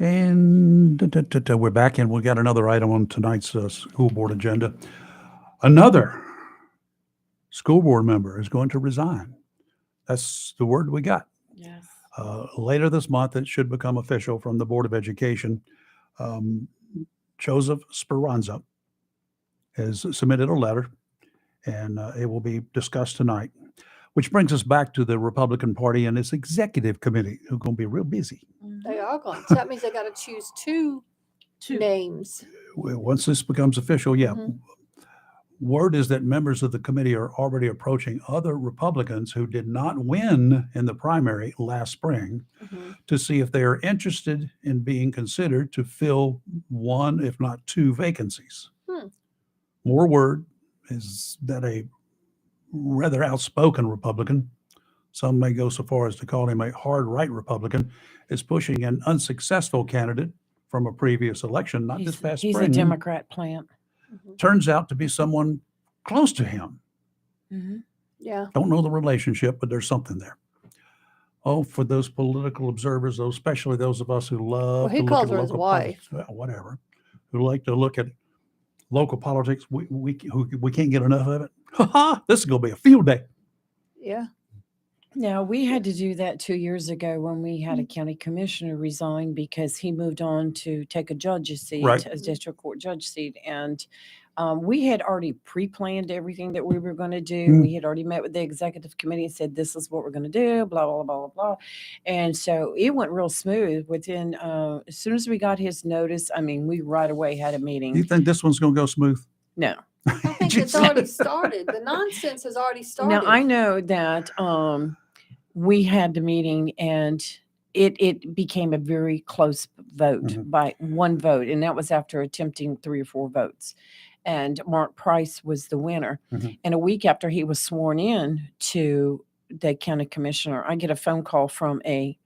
And we're back, and we got another item on tonight's school board agenda. Another school board member is going to resign. That's the word we got. Yes. Later this month, it should become official from the Board of Education. Joseph Speranza has submitted a letter, and it will be discussed tonight, which brings us back to the Republican Party and its executive committee, who are going to be real busy. They are going. So that means they got to choose two names. Once this becomes official, yeah. Mhm. Word is that members of the committee are already approaching other Republicans who did not win in the primary last spring Mhm. to see if they are interested in being considered to fill one, if not two, vacancies. More word is that a rather outspoken Republican, some may go so far as to call him a hard right Republican, is pushing an unsuccessful candidate from a previous election, not this past He's spring. a Democrat plant. Mhm. Turns out to be someone close to him. Yeah. Don't know the relationship, but there's something there. Oh, for those political observers, those, especially those of us who love Well, he to look calls at her his local wife. politics, well, whatever, who like to look at local politics, we can't get enough of it. Ha ha! This is going to be a field day. Yeah. Now, we had to do that 2 years ago when we had a county commissioner resign because he moved on to take a judge's seat, Right. a district court judge seat. And we had already pre-planned everything that we were going to do. Mm. We had already met with the executive committee and said, this is what we're going to do, blah, blah, blah, blah, blah. And so it went real smooth within, as soon as we got his notice, I mean, we right away had a Do you meeting. think this one's going to go smooth? No. I think it's already started. The nonsense has already started. Now, I know that we had the meeting and it became a very close vote Mhm. by one vote. And that was after attempting 3 or 4 votes. And Mark Price was the winner. Mhm. And a week after he was sworn in to the county commissioner, I get a phone call from a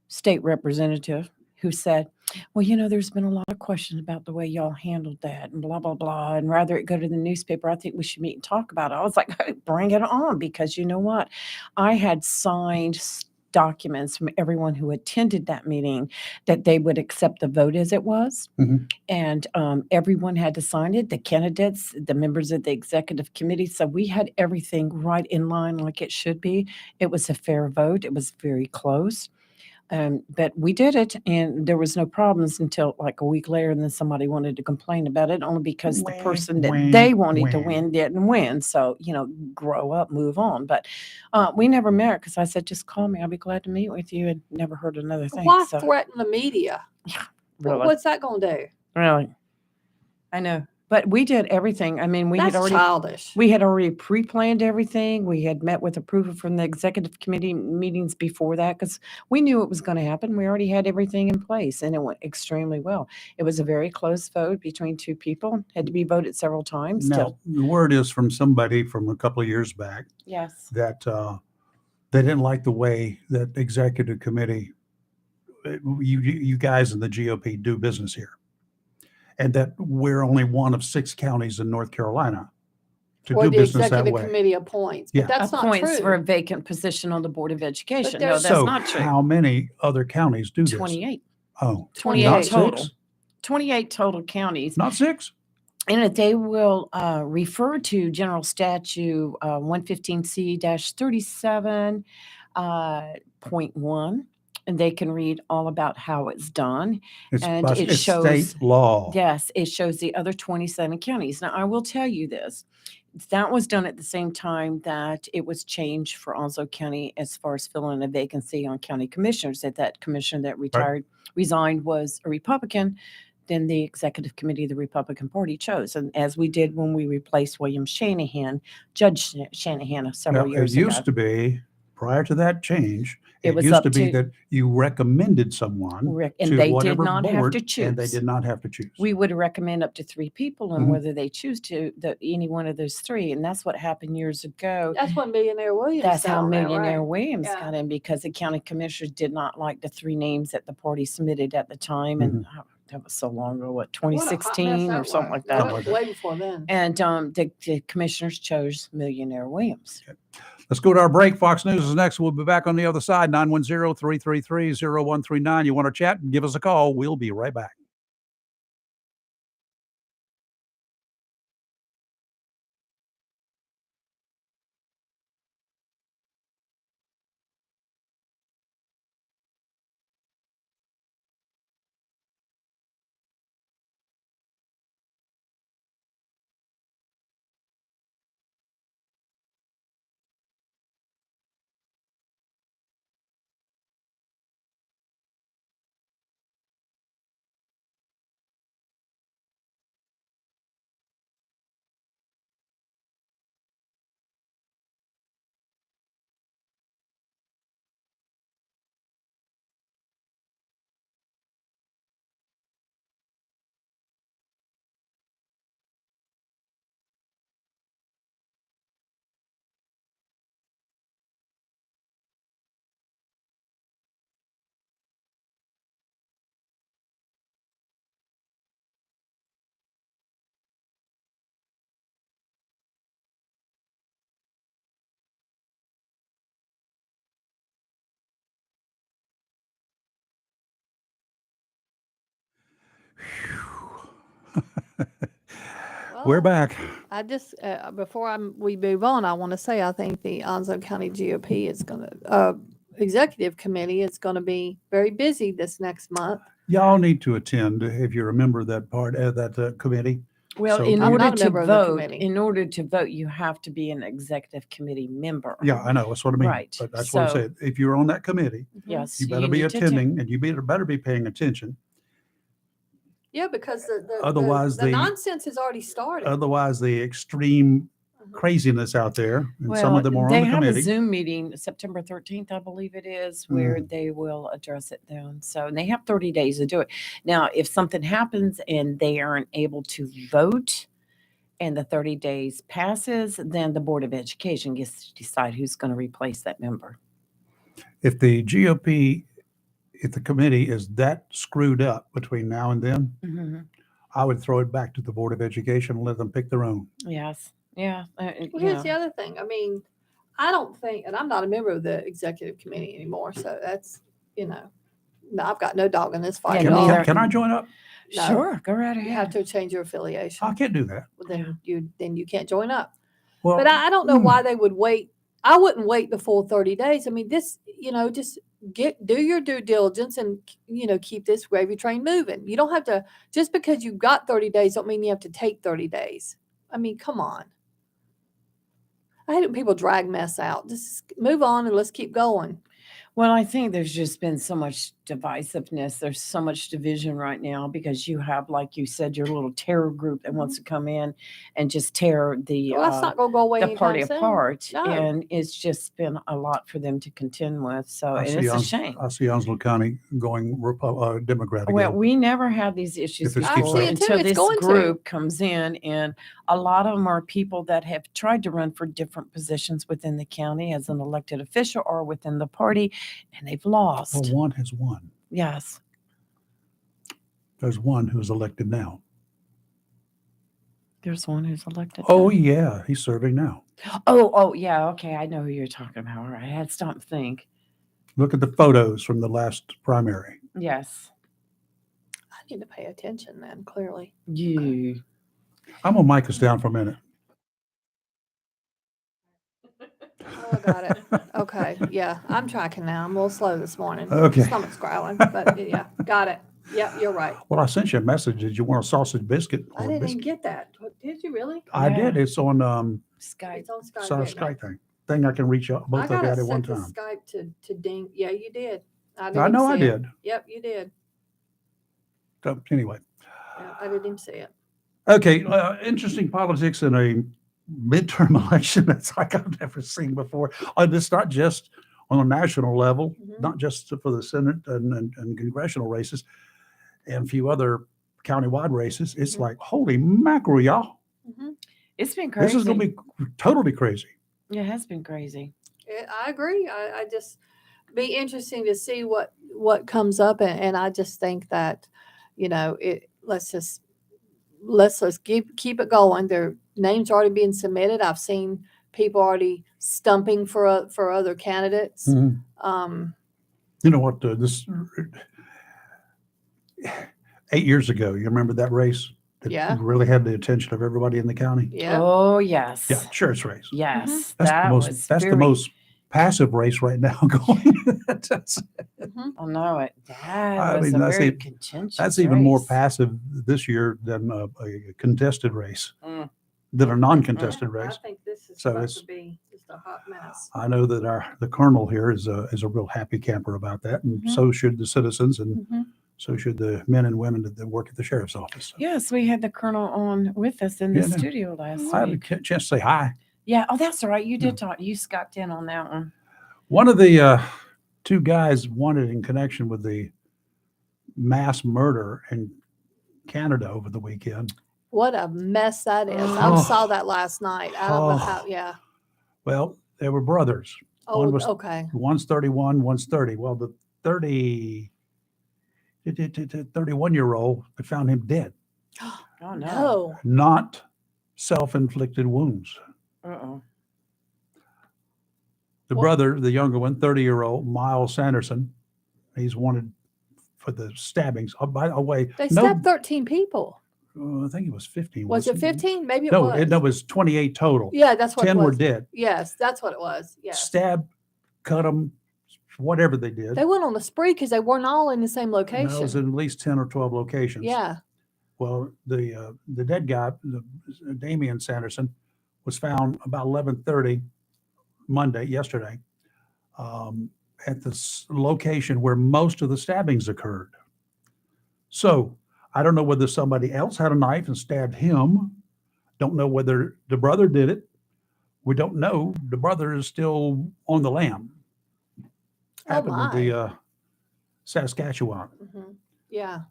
state representative who said, well, you know, there's been a lot of questions about the way y'all handled that and blah, blah, blah. And rather it go to the newspaper, I think we should meet and talk about it. I was like, hey, bring it on, because you know what? I had signed documents from everyone who attended that meeting that they would accept the vote as it was. Mhm. And everyone had to sign it, the candidates, the members of the executive committee. So we had everything right in line like it should be. It was a fair vote. It was very close. But we did it, and there was no problems until like a week later, and then somebody wanted to complain about it only because the Wah, person that wah, they wanted to wah. win didn't win. So, you know, grow up, move on. But we never met because I said, just call me. I'll be glad to meet with you, and never heard another thing. Why So, threaten the media? really, What's that going to do? really, I know. But we did everything. I mean, That's childish. we had already pre-planned everything. We had met with approval from the executive committee meetings before that because we knew it was going to happen. We already had everything in place, and it went extremely well. It was a very close vote between 2 people. Had to be voted several times. Now, the word is from somebody from a couple of years back Yes. that they didn't like the way that executive committee, you guys in the GOP do business here. And that we're only one of 6 counties in North Carolina to Or do the business that executive way. committee appoints. Yeah. But that's not Appoints true. for a vacant position on the Board of Education. No, there's- that's So not true. how many other counties do this? 28. Oh, 28 not total. 6? 28 total counties. Not 6? And if they will refer to General Statute 115C-37.1, and they can read all about how it's done. It's, And by- it it's shows- state law. Yes, it shows the other 27 counties. Now, I will tell you this. That was done at the same time that it was changed for Onslow County as far as filling a vacancy on county commissioners. That commissioner that resigned was a Republican. Then the executive committee of the Republican Party chose. And as we did when we replaced William Shanahan, Judge Shanahan several Now, it years ago. used to be, prior to that change, It it was used up to be to- that you recommended someone And to they did whatever not have board, to and they choose. did not have to choose. We would recommend up to 3 people, and Mhm. whether they choose to, any one of those 3. And that's what happened years ago. That's what Millionaire Williams That's got how on there, Millionaire right? Williams Yeah. got in, because the county commissioners did not like the 3 names that the party submitted at the time. And that was so long ago, what, What a hot mess 2016 or that something was. like Well, that. Something like that. way before then. And the commissioners chose Millionaire Williams. Let's go to our break. Fox News is next. We'll be back on the other side. 910-333-0139. You want to chat? Give us a call. We'll be right back. We're Well, back. I just before we move on, I want to say I think the Onslow County GOP is going to executive committee is going to be very busy this next month. Y'all need to attend if you remember that part of that committee. Well, So- in I'm order not a to member of the vote, committee. you have to be an executive committee member. Yeah, I know. That's what I mean. Right. But that's what I So- said. If you're on that committee, Yes. you better be need to attend. attending and you better be paying attention. Yeah, because Otherwise, the the- nonsense has already started. Otherwise, the extreme Mhm. craziness out there, and some of them are on they the have a committee. Zoom meeting September 13th, I believe it is, where they will address it then. So and they have 30 days to do it. Now, if something happens and they aren't able to vote and the 30 days passes, then the Board of Education gets to decide who's going to replace that member. If the GOP, if the committee is that screwed up between now and then, Mhm. I would throw it back to the Board of Education and let them pick their own. Yes. Yeah. Well, here's the other thing. I mean, I don't think, and I'm not a member of the executive committee anymore, so that's no, I've got no dog in this fight Yeah, at all. neither. Can I join up? No. Sure. Go right You have ahead. to change your affiliation. I can't do that. Well, then you can't join up. Well, But I don't know why they would wait. I wouldn't wait the full 30 days. I mean, this, just do your due diligence and, keep this gravy train moving. You don't have to, just because you've got 30 days, don't mean you have to take 30 days. I mean, come on. I hate when people drag mess out. Just move on and let's keep going. Well, I think there's just been so much divisiveness. There's so much division right now because you have, like you said, your little terror group that wants to come in and just tear the Well, that's not going to go away the anytime party soon. apart. No. And it's just been a lot for them to contend with. So I and see it's a Ons- shame. I see Onslow County going Democrat again. Well, we never had these issues this I keeps before up. see it too. until It's this going to. group comes in, and a lot of them are people that have tried to run for different positions within the county as an elected official or within the party, and they've lost. Well, one has won. Yes. There's one who's elected now. There's one who's elected. Oh, now. yeah. He's serving now. Oh, yeah. Okay. I know who you're talking about. All right. I had to stop and think. Look at the photos from the last primary. Yes. I need to pay attention then, clearly. You. I'm going to mic us down for a minute. Oh, I got it. Okay. Yeah, I'm tracking now. I'm a little slow this morning. Okay. Stomach's growling, but yeah, got it. Yeah, you're right. Well, I sent you a message. Did you want a sausage biscuit? I or a didn't even biscuit? get that. Did you really? I Yeah. did. It's on Skype. It's on Skype. some isn't it? Skype thing I can reach out both I of got you to at one set the time. Skype to ding. Yeah, you did. I didn't know I see it. did. Yep, you did. So, anyway, Yeah, I didn't even see it. okay. Interesting politics in a midterm election. That's like I've never seen before. And it's not just on a national level, Mhm. not just for the Senate and congressional races and a few other countywide races. It's Mhm. like, holy mackerel, y'all. Mhm. It's been crazy. This is going to be totally crazy. Yeah, it has been crazy. I agree. I just be interesting to see what comes up, and I just think that Let's keep it going. Their names are already being submitted. I've seen people already stumping for other candidates. Mhm. You know what? 8 years ago, you remember that race that Yeah. really had the attention of everybody in the county? Yeah. Oh, yes. Yeah, sheriff's race. Yes. That's That the most. was That's the very- most passive race right now going. I know it. That I was mean, a that's very it. contentious That's even more race. passive this year than a contested race, Mm. than a non-contested I race. think this is So about it's- to be just a hot mess. I know that the colonel here is a real happy camper about that, and Mhm. so should the citizens, and Mhm. so should the men and women that work at the sheriff's office. Yes, we had the colonel on with us in the Yeah, no. studio last I had a week. chance to say hi. Yeah. Oh, that's all right. You did talk. You scopped in on that one. One of the two guys wanted in connection with the mass murder in Canada over the weekend. What a mess that is. Oh. I saw that last night. I don't know how. Oh. Yeah. Well, they were brothers. Oh, One was- okay. One's 31, one's 30. Well, the 31-year-old, they found him dead, Oh no. No. not self-inflicted wounds. Uh-oh. The Well- brother, the younger one, 30-year-old Miles Sanderson, he's wanted for the stabbings. Oh, by the way, They no, stabbed 13 people. I think it was 15. Was it wasn't 15? Maybe it No, was. it was 28 total. Yeah, that's what 10 it were was. dead. Yes, that's what it was. Yes. Stabbed, cut them, whatever they did. They went on a spree because they weren't all in the same And that was location. in at least 10 or 12 locations. Yeah. Well, the dead guy, Damian Sanderson, was found about 11:30 yesterday, at the location where most of the stabbings occurred. So I don't know whether somebody else had a knife and stabbed him. Don't know whether the brother did it. We don't know. The brother is still on the lam. Oh, Happened in the my. Saskatchewan. Mhm. Yeah.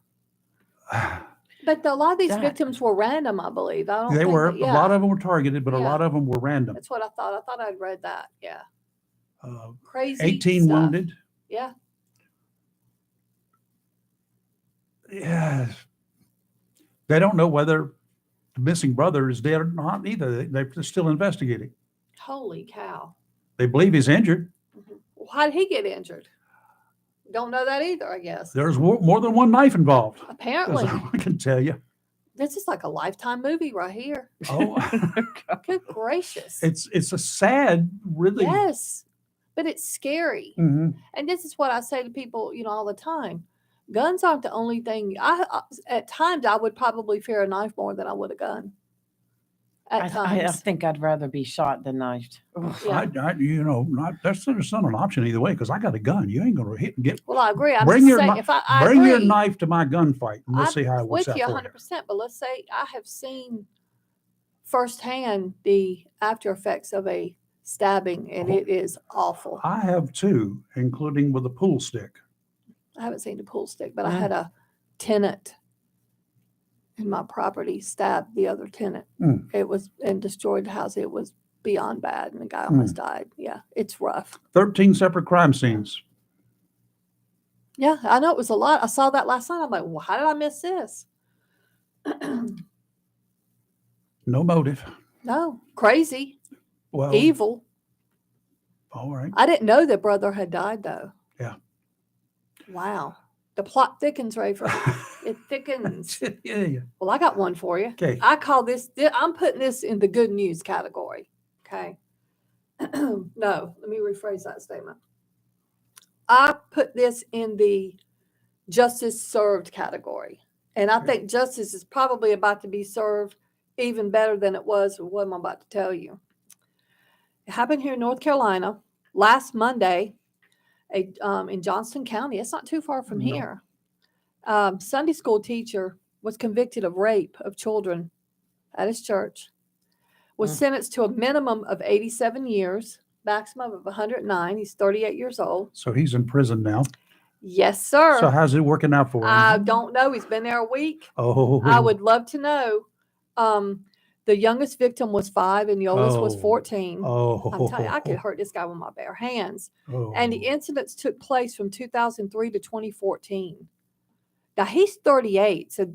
But a lot of these That- victims were random, I believe. I don't They think were. that- A lot of them were targeted, but a Yeah. lot of them were random. That's what I thought. I thought I'd read that. Yeah. Uh, Crazy. 18 stuff. wounded. Yeah. Yeah. They don't know whether the missing brother is dead or not either. They're still investigating. Holy cow. They believe he's injured. Well, how did he get injured? Don't know that either, I guess. There's more than one knife involved. That's Apparently. all I can tell you. This is like a Lifetime movie right here. Oh, Good gracious. it's a sad, really. Yes. But it's scary. Mhm. And this is what I say to people, all the time. Guns aren't the only thing. At times I would probably fear a knife more than I would a gun. At I times. think I'd rather be shot than knifed. Ugh. Yeah. That's not an option either way because I got a gun. You ain't gonna hit and get. Well, I agree. I'm Bring just your saying, kni- if I Bring your agree. knife to my gunfight and let's I'm see how it works with out you for 100%. But let's say I have seen firsthand the after effects of a stabbing, and Oh. it is awful. I have two, including with a pool stick. I haven't seen the pool stick, but I Mm. had a tenant in my property stab the other tenant. Mm. It was and destroyed the house. It was beyond bad, and the guy Mm. almost died. Yeah, it's rough. 13 separate crime scenes. Yeah, I know it was a lot. I saw that last night. I'm like, well, how did I miss this? No motive. No, crazy, Well, evil. all right. I didn't know that brother had died though. Yeah. Wow. The plot thickens, Rayford. It thickens. Yeah. Well, I got one for you. Okay. I call this, I'm putting this in the good news category. Okay. No, let me rephrase that statement. I put this in the justice served category. And I think justice is probably about to be served even better than it was with what I'm about to tell you. It happened here in North Carolina last Monday in Johnston County. It's not too far from No. here. Sunday school teacher was convicted of rape of children at his church, was Mm. sentenced to a minimum of 87 years, maximum of 109. He's 38 years old. So he's in prison now. Yes, sir. So how's it working out for him? I don't know. He's been there a week. Oh, I would love to know. The youngest victim was 5 and the oldest was Oh. 14. Oh, I'm telling you, I could hurt this guy with my bare hands. Oh. And the incidents took place from 2003 to 2014. Now he's 38, so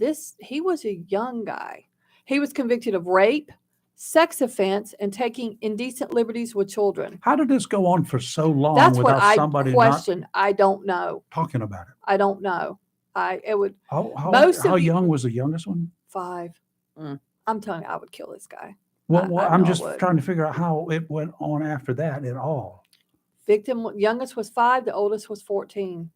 he was a young guy. He was convicted of rape, sex offense, and taking indecent liberties with children. How did this go on for so long That's what without I somebody question. I don't know. not talking about it? I don't know. It would How Most of the- young was the youngest one? 5. Mm. I'm telling you, I would kill this guy. Well, I I'm know I just would. trying to figure out how it went on after that at all. Victim youngest was 5. The oldest was 14.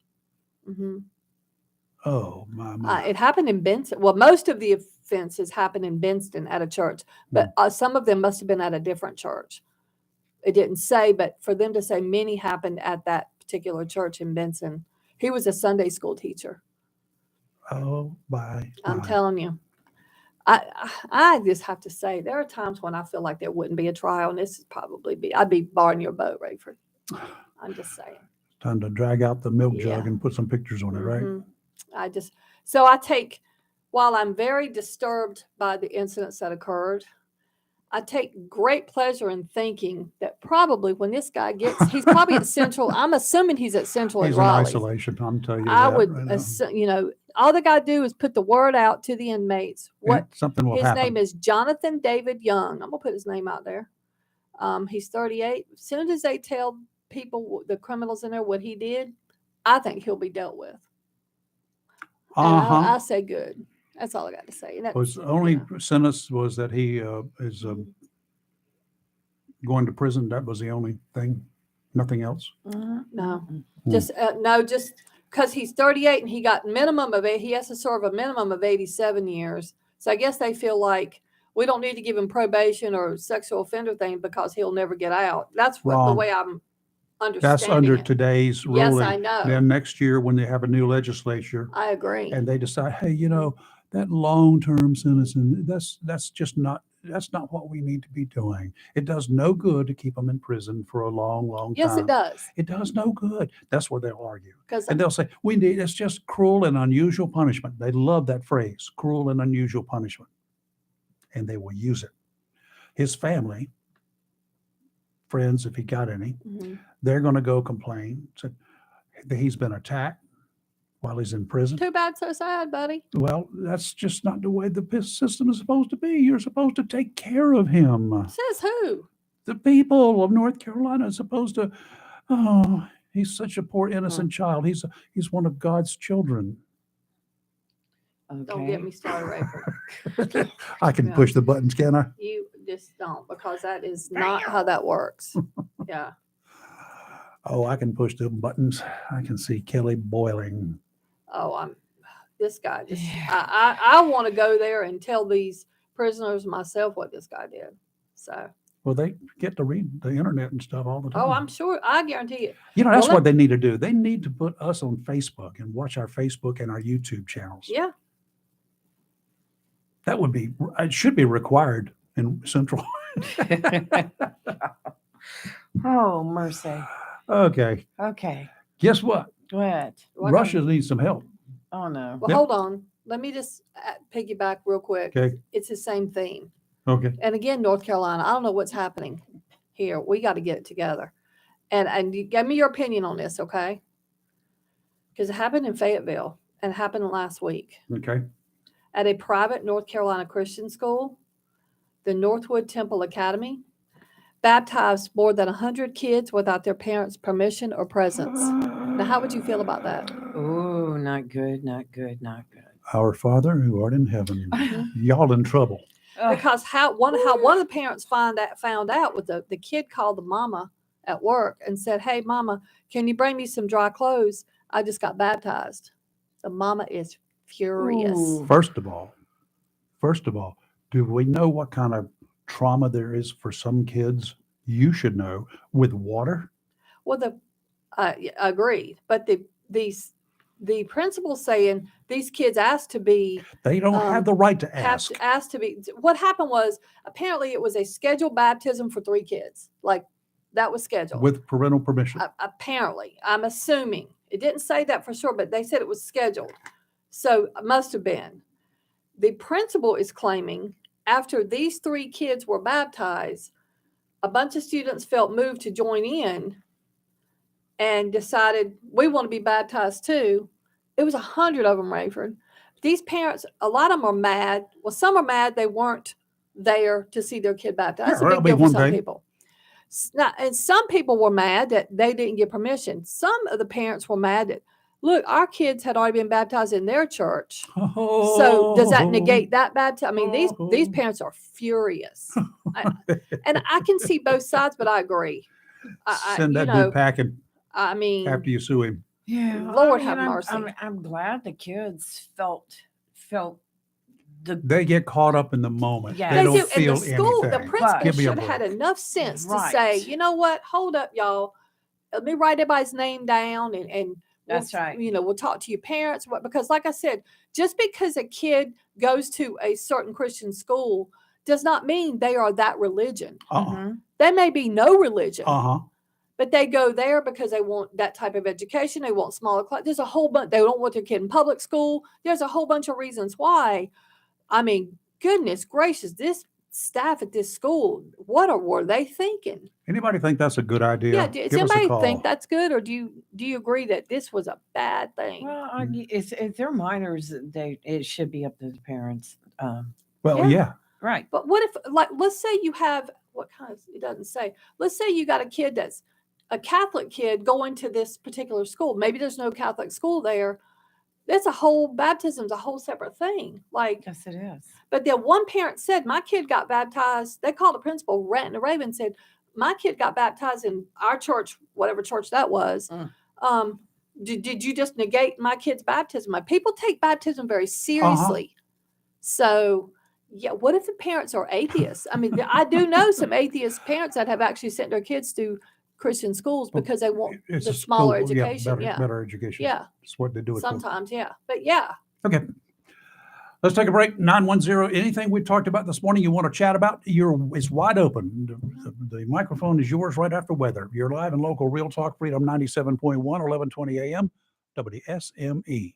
Oh my! It happened in Benson. Well, most of the offenses happened in Benston at a church, but some of them must have been at a different church. It didn't say, but for them to say many happened at that particular church in Benson. He was a Sunday school teacher. Oh my! I'm telling you. I just have to say, there are times when I feel like there wouldn't be a trial, and this is probably I'd be barring your boat, Rayford. I'm just saying. Time to drag out the milk jug Yeah. and put some pictures on it, right? Mhm. So I take, while I'm very disturbed by the incidents that occurred, I take great pleasure in thinking that probably when this guy he's probably at Central. I'm assuming he's at Central He's in in Raleigh. isolation. I'm telling you I that. would, right now. assume, all they got to do is put the word out to the inmates. And something will His happen. name is Jonathan David Young. I'm gonna put his name out there. He's 38. As soon as they tell people, the criminals in there, what he did, I think he'll be dealt with. And I say good. That's all I got to say. And Was the only sentence was that he is going to prison. That was the only thing. Nothing else. No, just because he's 38 and he got minimum of he has to serve a minimum of 87 years. So I guess they feel like we don't need to give him probation or sexual offender thing because he'll never get out. That's what the way I'm understanding That's under it. today's ruling. Yes, I know. Then next year, when they have a new legislature, I agree. and they decide, hey, that long-term sentencing, that's just not. That's not what we need to be doing. It does no good to keep them in prison for a long, long time. Yes, it does. It does no good. That's what they'll argue. And they'll say, it's just cruel and unusual punishment. They love that phrase, cruel and unusual punishment. And they will use it. His family, friends, if he got any, they're going to go complain, say that he's been attacked while he's in prison. Too bad, so sad, buddy. Well, that's just not the way the system is supposed to be. You're supposed to take care of him. Says who? The people of North Carolina are supposed to. Oh, he's such a poor innocent child. He's one of God's children. Okay. Don't get me started, Rayford. I can push the buttons, can I? You just don't, because that is not how that works. Yeah. Oh, I can push the buttons. I can see Kelly boiling. Oh, this guy. I want to go there and tell these prisoners myself what this guy did. So. Well, they get to read the internet and stuff all the time. Oh, I'm sure. I guarantee it. That's what they need to do. They need to put us on Facebook and watch our Facebook and our YouTube channels. Yeah. It should be required in Central. Oh, mercy. Okay. Guess what? What? Russia needs some help. Oh, no. Well, hold on. Let me just piggyback real quick. Okay. It's the same theme. Okay. And again, North Carolina, I don't know what's happening here. We got to get it together. And you give me your opinion on this, okay? Because it happened in Fayetteville and it happened last week. Okay. At a private North Carolina Christian school, the Northwood Temple Academy baptized more than 100 kids without their parents' permission or presence. Now, how would you feel about that? Oh, not good, not good, not good. Our Father who art in heaven, y'all in trouble. Because how one of the parents found out was the kid called the mama at work and said, "Hey, mama, can you bring me some dry clothes? I just got baptized." The mama is furious. Ooh. First of all, do we know what kind of trauma there is for some kids? You should know with water. Well, agreed, but the principal saying these kids asked to be. They don't have the right to ask. Asked to be. What happened was apparently it was a scheduled baptism for 3 kids. Like that was scheduled With parental permission. Apparently, I'm assuming it didn't say that for sure, but they said it was scheduled, so it must have been. The principal is claiming after these 3 kids were baptized, a bunch of students felt moved to join in and decided we want to be baptized too. It was 100 of them, Rayford. These parents, a lot of them are mad. Well, some are mad they weren't there to see their kid baptized. That's Yeah, a that'll big be deal for one some thing. people. And some people were mad that they didn't get permission. Some of the parents were mad that, look, our kids had already been baptized in their church. So does that negate that baptism? I mean, these parents are furious. And I can see both sides, but I agree. Send that dude packing I mean, after you sue him. Yeah, Lord I have mean, mercy. I'm glad the kids felt the They get caught up in the moment. Yeah. They they don't do. And feel the school, the anything. principal Give me a should have had break. enough sense to say, Right. you know what? Hold up, y'all. Let me write everybody's name down and That's right. We'll talk to your parents. Because like I said, just because a kid goes to a certain Christian school does not mean they are that religion. Mhm. They may be no religion, Uh-huh. but they go there because they want that type of education. They want smaller class. There's a whole bunch. They don't want their kid in public school. There's a whole bunch of reasons why. I mean, goodness gracious, this staff at this school, were they thinking? Anybody think that's a good idea? Yeah, does Give us a anybody call. think that's good, or do you agree that this was a bad thing? Well, if they're minors, it should be up to the parents. Well, yeah. Right. But what if, like, let's say you have what kind of, it doesn't say. Let's say you got a kid that's a Catholic kid going to this particular school. Maybe there's no Catholic school there. That's a whole baptism's a whole separate thing. Like, Yes, it is. but then one parent said, my kid got baptized. They called the principal, ranting the raven, said, my kid got baptized in our church, whatever church that was. Did you just negate my kid's baptism? People take baptism very seriously. So, yeah, what if the parents are atheists? I mean, I do know some atheist parents that have actually sent their kids to Christian schools because they want It's the a smaller school, education. better education. Yeah. That's what they do it for. Sometimes, yeah. But yeah. Okay. Let's take a break. 910. Anything we've talked about this morning you want to chat about, it's wide open. The microphone is yours right after weather. You're live and local Real Talk Freedom 97.1, 1120 a.m. WSME.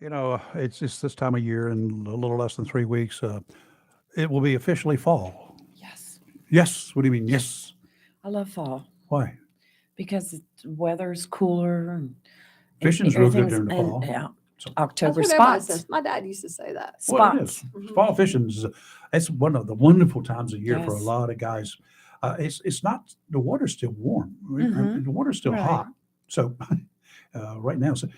It's just this time of year in a little less than 3 weeks. It will be officially fall. Yes. Yes. What do you mean? Yes. I love fall Why? because the weather's cooler and Fishing's real good everything's- during the fall. Yeah, So- That's October what everybody spots. says. My dad used to say that. Well, it is. Spots. Mhm. Fall fishing is it's one of the wonderful times of year for a Yes. lot of guys. It's not the water's still warm. Mhm. The water's still Right. hot. So right now, so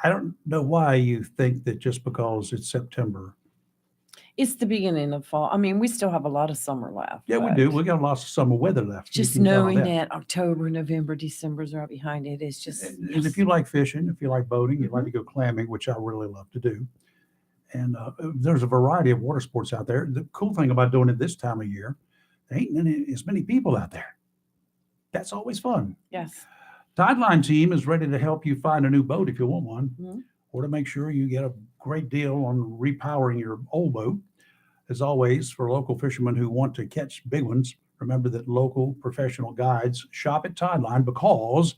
I don't know why you think that just because it's September. It's the beginning of fall. I mean, we still have a lot of summer left. Yeah, we but do. We got lots of summer weather left. You Just can count on knowing that October, November, December's right behind it is just. And if you like fishing, if you like boating, you like Mm-hmm. to go clamming, which I really love to do. And there's a variety of water sports out there. The cool thing about doing it this time of year, there ain't as many people out there. That's always fun. Yes. Tideline team is ready to help you find a new boat if you want one, Mhm. or to make sure you get a great deal on repowering your old boat. As always, for local fishermen who want to catch big ones, remember that local professional guides shop at Tideline because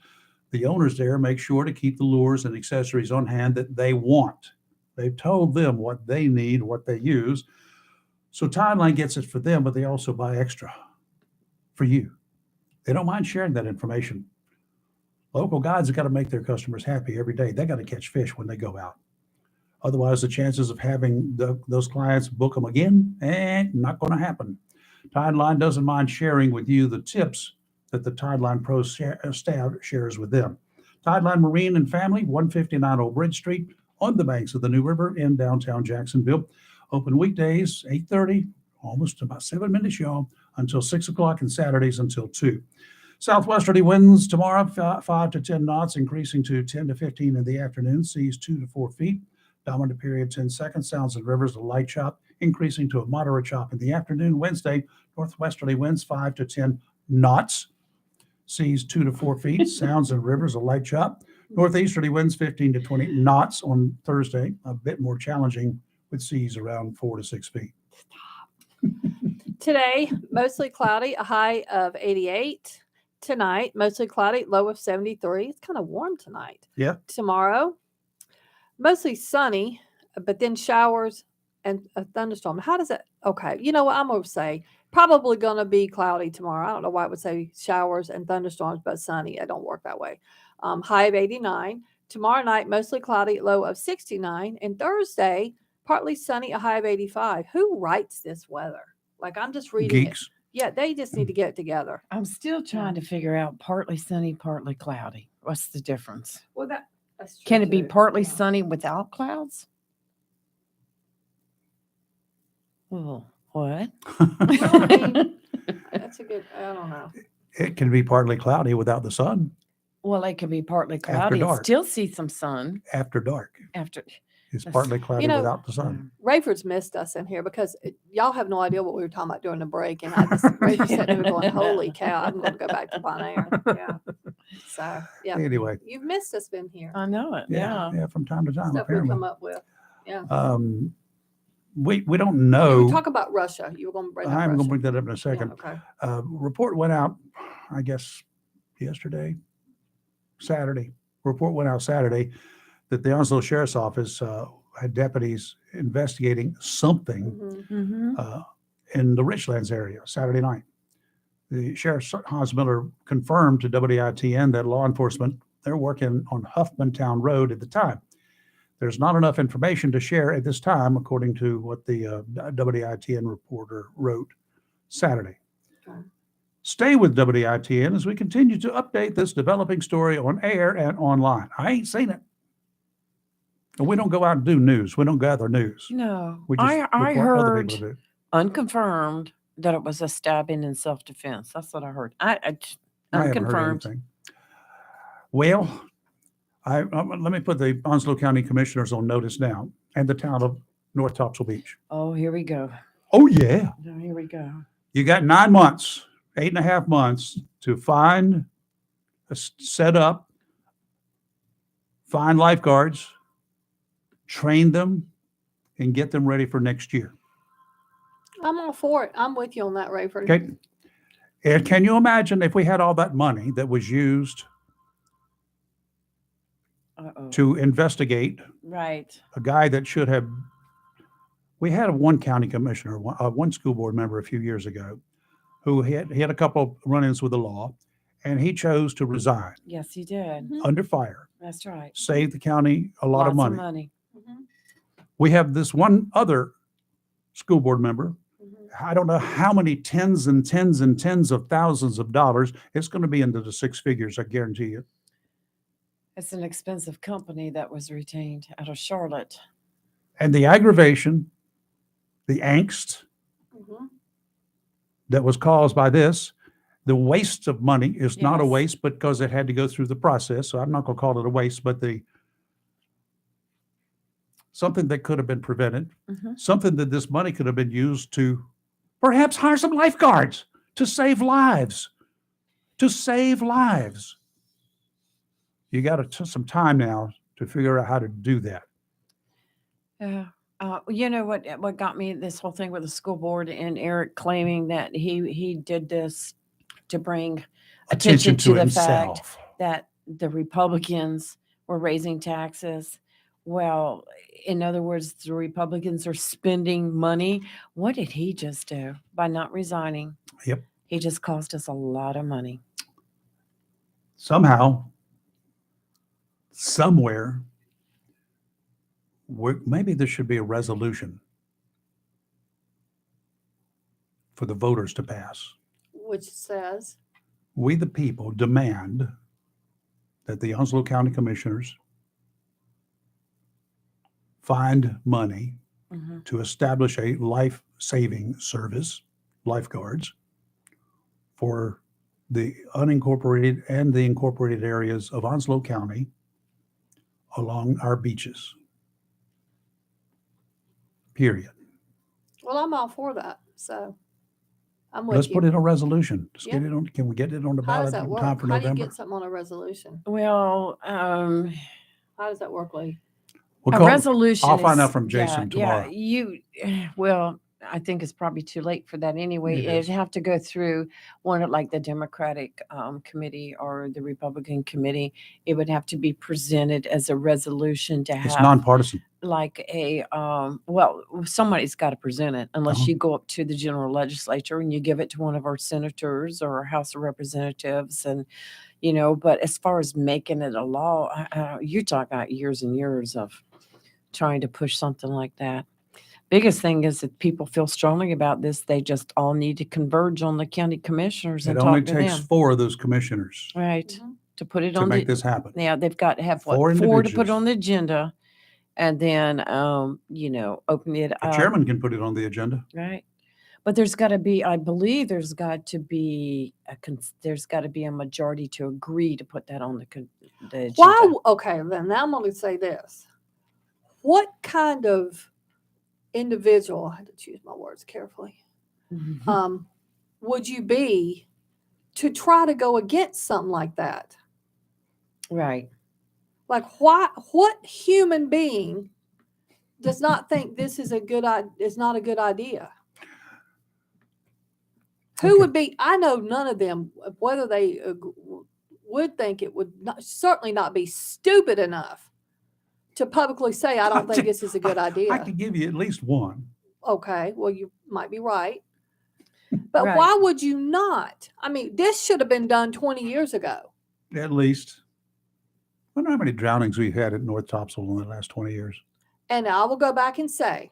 the owners there make sure to keep the lures and accessories on hand that they want. They've told them what they need, what they use. So Tideline gets it for them, but they also buy extra for you. They don't mind sharing that information. Local guides have got to make their customers happy every day. They got to catch fish when they go out. Otherwise, the chances of having those clients book them again, not going to happen. Tideline doesn't mind sharing with you the tips that the Tideline Pro staff shares with them. Tideline Marine and Family, 159 Old Bridge Street, on the banks of the New River in downtown Jacksonville. Open weekdays, 8:30, almost about 7 minutes, y'all, until 6 o'clock, and Saturdays until 2. Southwesterly winds tomorrow, 5 to 10 knots, increasing to 10 to 15 in the afternoon, seas 2 to 4 feet. Dominant period 10 seconds. Sounds and rivers, a light chop, increasing to a moderate chop in the afternoon. Wednesday, northwesterly winds 5 to 10 knots, seas 2 to 4 feet. Sounds and rivers, a light chop. Northeasterly winds 15 to 20 knots on Thursday, a bit more challenging with seas around 4 to 6 feet. Today, mostly cloudy, a high of 88. Tonight, mostly cloudy, low of 73. It's kind of warm tonight. Yeah. Tomorrow, mostly sunny, but then showers and a thunderstorm. How does it? Okay. You know what? I'm going to say probably going to be cloudy tomorrow. I don't know why it would say showers and thunderstorms, but sunny. It don't work that way. High of 89. Tomorrow night, mostly cloudy, low of 69. And Thursday, partly sunny, a high of 85. Who writes this weather? Like, I'm just reading it. Geeks. Yeah, they just need to get it together. I'm still trying to figure out partly sunny, partly cloudy. What's the difference? Well, that's true Can it be too. partly Yeah. sunny without clouds? Well, what? That's a good. I don't know. It can be partly cloudy without the sun Well, it can be partly cloudy and dark. still see some sun after dark. after. It's That's- partly cloudy know- without the sun. Rayford's missed us in here because y'all have no idea what we were talking about during the break, and I just Rayford sitting there going, "Holy cow! I'm going to go back to Bon Air." Yeah. So yeah, Anyway, you've missed us being here. I know it. Yeah. from time to time, Stuff we apparently. come up with. Yeah. We don't You know. were talking about Russia. You were going to bring up I'm going to Russia. bring that up in a Yeah, second. okay. Report went out, I guess, Saturday. Report went out Saturday that the Onslow Sheriff's Office had deputies investigating something Mhm. Mm-hmm. in the Richlands area Saturday night. The Sheriff Hans Miller confirmed to WITN that law enforcement, they're working on Huffmantown Road at the time. There's not enough information to share at this time, according to what the WITN reporter wrote Saturday. Okay. Stay with WITN as we continue to update this developing story on air and online. I ain't seen it. And we don't go out and do news. We don't gather news. No, We just I report other heard people do. unconfirmed that it was a stabbing in self-defense. That's what I heard. I haven't heard Unconfirmed. anything. Well, let me put the Onslow County Commissioners on notice now, and the town of North Topsail Beach. Oh, here we go. Oh yeah, Oh, here we go. you got 9 months, 8.5 months to find, set up, find lifeguards, train them, and get them ready for next year. I'm all for it. I'm with you on that, Rayford. Okay. And can you imagine if we had all that money that was used Uh-oh. to investigate Right. a guy that should have. We had one county commissioner, one school board member a few years ago, who he had a couple of run-ins with the law, and he chose to resign Yes, he did. Mhm. under fire, That's right. save the county a lot of Lots money. Mhm. We have this one other school board member. Mhm. I don't know how many tens and tens and tens of thousands of dollars. It's going to be into the six figures, I guarantee you. It's an expensive company that was retained out of Charlotte. And the aggravation, the angst Mhm. that was caused by this, the waste of money is not a Yes. waste because it had to go through the process. So I'm not going to call it a waste, but something that could have been prevented, Mhm. something that this money could have been used to perhaps hire some lifeguards to save lives, to save lives. You got to take some time now to figure out how to do that. Yeah. You know what got me this whole thing with the school board and Eric claiming that he did this to bring attention to the fact himself. that the Republicans were raising taxes. Well, in other words, the Republicans are spending money. What did he just do by not resigning? Yep. He just cost us a lot of money. Somehow, somewhere, maybe there should be a resolution for the voters to pass. Which says, We, the people, demand that the Onslow County Commissioners find money Mhm. to establish a life-saving service, lifeguards, for the unincorporated and the incorporated areas of Onslow County along our beaches. Period. well, I'm all for that. So I'm with Let's you. put it in a resolution. Let's Yeah. get it on. Can we get it on the How does ballot that in work? time for How do you November? get something on a resolution? Well, How does that work, Lee? We'll a call- resolution. I'll find is- out from Jason tomorrow. Well, I think it's probably too late for that anyway. It It'd is. have to go through one of like the Democratic committee or the Republican committee. It would have to be presented as a resolution to It's have nonpartisan. like a well, somebody's got to present it unless Uh-huh. you go up to the general legislature and you give it to one of our senators or our House of Representatives, and but as far as making it a law, you're talking about years and years of trying to push something like that. Biggest thing is that people feel strongly about this, they just all need to converge on the county commissioners It and only talk to takes them, 4 of those commissioners right? Mhm. To put it to on make the this happen. yeah, they've got to have 4 4 to put individuals. on the agenda, and then open it The up. chairman can put it on the agenda. Right. But there's got to be, I believe there's got to be there's got to be a majority to agree to put that on the agenda. Why? Okay, then now I'm going to say this. What kind of individual, I had to choose my words carefully, Mhm. would you be to try to go against something like that? Right. Like, what human being does not think this is is not a good idea? Who Okay. would be? I know none of them, whether they would think it would certainly not be stupid enough to publicly say, I don't think this is a good I idea. could give you at least one. Okay, well, you might be right. But Right. why would you not? I mean, this should have been done 20 years ago. At least. I wonder how many drownings we've had at North Topsail in the last 20 years. And I will go back and say,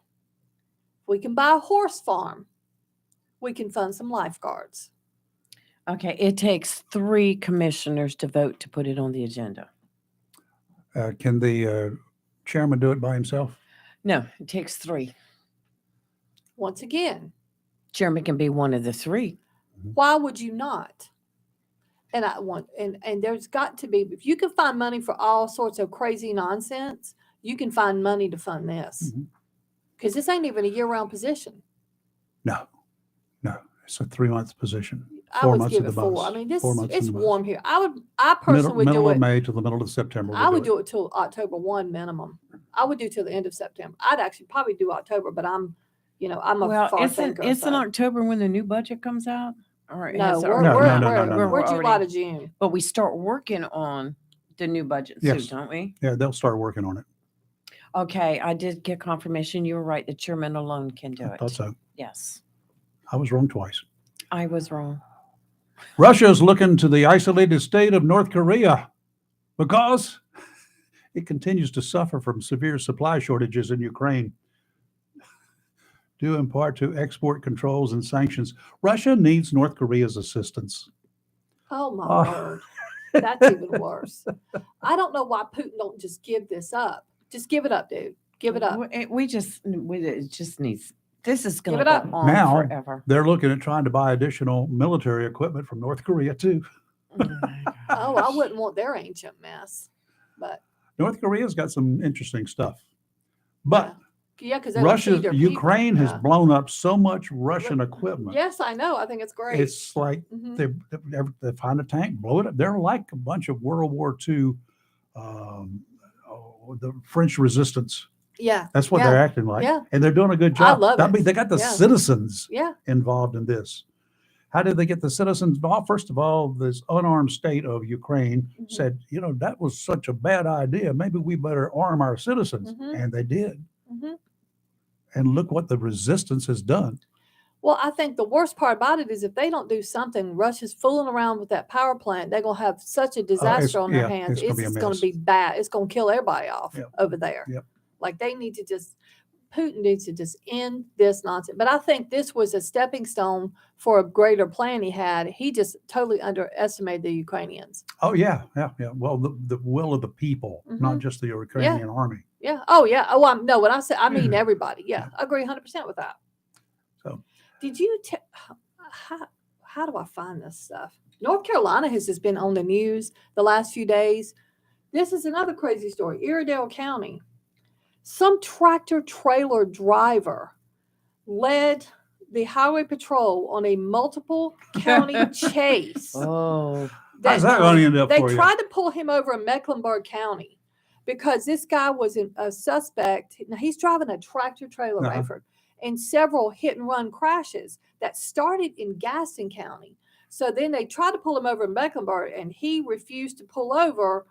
we can buy a horse farm. We can fund some lifeguards. Okay. It takes 3 commissioners to vote to put it on the agenda. Can the chairman do it by himself? No, it takes 3. Once again, Chairman can be one of the 3. why would you not? And I want, and there's got to be, if you can find money for all sorts of crazy nonsense, you can find money to fund this. Mhm. Because this ain't even a year-round position. No. It's a 3-month position. I 4 would months give in it the 4. most. I mean, this 4 months in it's the most. warm here. I personally would Middle do of it. May to the middle of September. I would do it till October 1 minimum. I would do till the end of September. I'd actually probably do October, but I'm a Well, far isn't thinker. it's in so. October when the new budget comes out? Or No, has it we're, already we're, come out? we're, no. we're July already- to June. But we start working on the new budget Yes. soon, don't we? Yeah, they'll start working on it. Okay, I did get confirmation. You were right. The chairman alone can do I it. thought so. Yes, I was wrong twice. I was wrong. Russia's looking to the isolated state of North Korea because it continues to suffer from severe supply shortages in Ukraine, due in part to export controls and sanctions. Russia needs North Korea's assistance. Oh my Oh. word. That's even worse. I don't know why Putin don't just give this up. Just give it up, dude. Give it up. It just needs. This is going Give to it go up. on Now- forever. They're looking at trying to buy additional military equipment from North Korea, too. Oh, my Oh, I gosh. wouldn't want their ancient mess. But North Korea's got some interesting stuff. But yeah, because Ukraine has blown up so much Russian equipment. Yes, I know. I think it's great. It's like Mhm. they find a tank, blow it up. They're like a bunch of World War II, the French resistance. Yeah. That's what Yeah. they're acting like. Yeah. And they're doing a good I job. love That it. means they got the Yeah. citizens Yeah. involved in this. How did they get the citizens involved? First of all, this unarmed state of Ukraine Mhm. said, that was such a bad idea. Maybe we better arm our citizens. Mhm. And they did. hmm And look what the resistance has done. Well, I think the worst part about it is if they don't do something, Russia's fooling around with that power plant. They're going to have such a disaster on their hands. it's gonna be a It's going mess. to be bad. It's going to kill everybody off Yep. over there. Yep. Like Putin needs to just end this nonsense. But I think this was a stepping stone for a greater plan he had. He just totally underestimated the Ukrainians. Oh, yeah. Well, the will of the people, not Mhm. just the Ukrainian army. Yeah. Oh, yeah. Oh, no. When I say, I mean Mhm. everybody. Yeah. I agree 100% with that. So, Did you how do I find this stuff? North Carolina has just been on the news the last few days. This is another crazy story. Iredell County. Some tractor trailer driver led the highway patrol on a multiple county chase. Oh, how's that going to end up They for you? tried to pull him over in Mecklenburg County because this guy was a suspect. Now he's driving a tractor trailer, Uh-huh. Rayford, in several hit and run crashes that started in Gaston County. So then they tried to pull him over in Mecklenburg and he refused to pull over.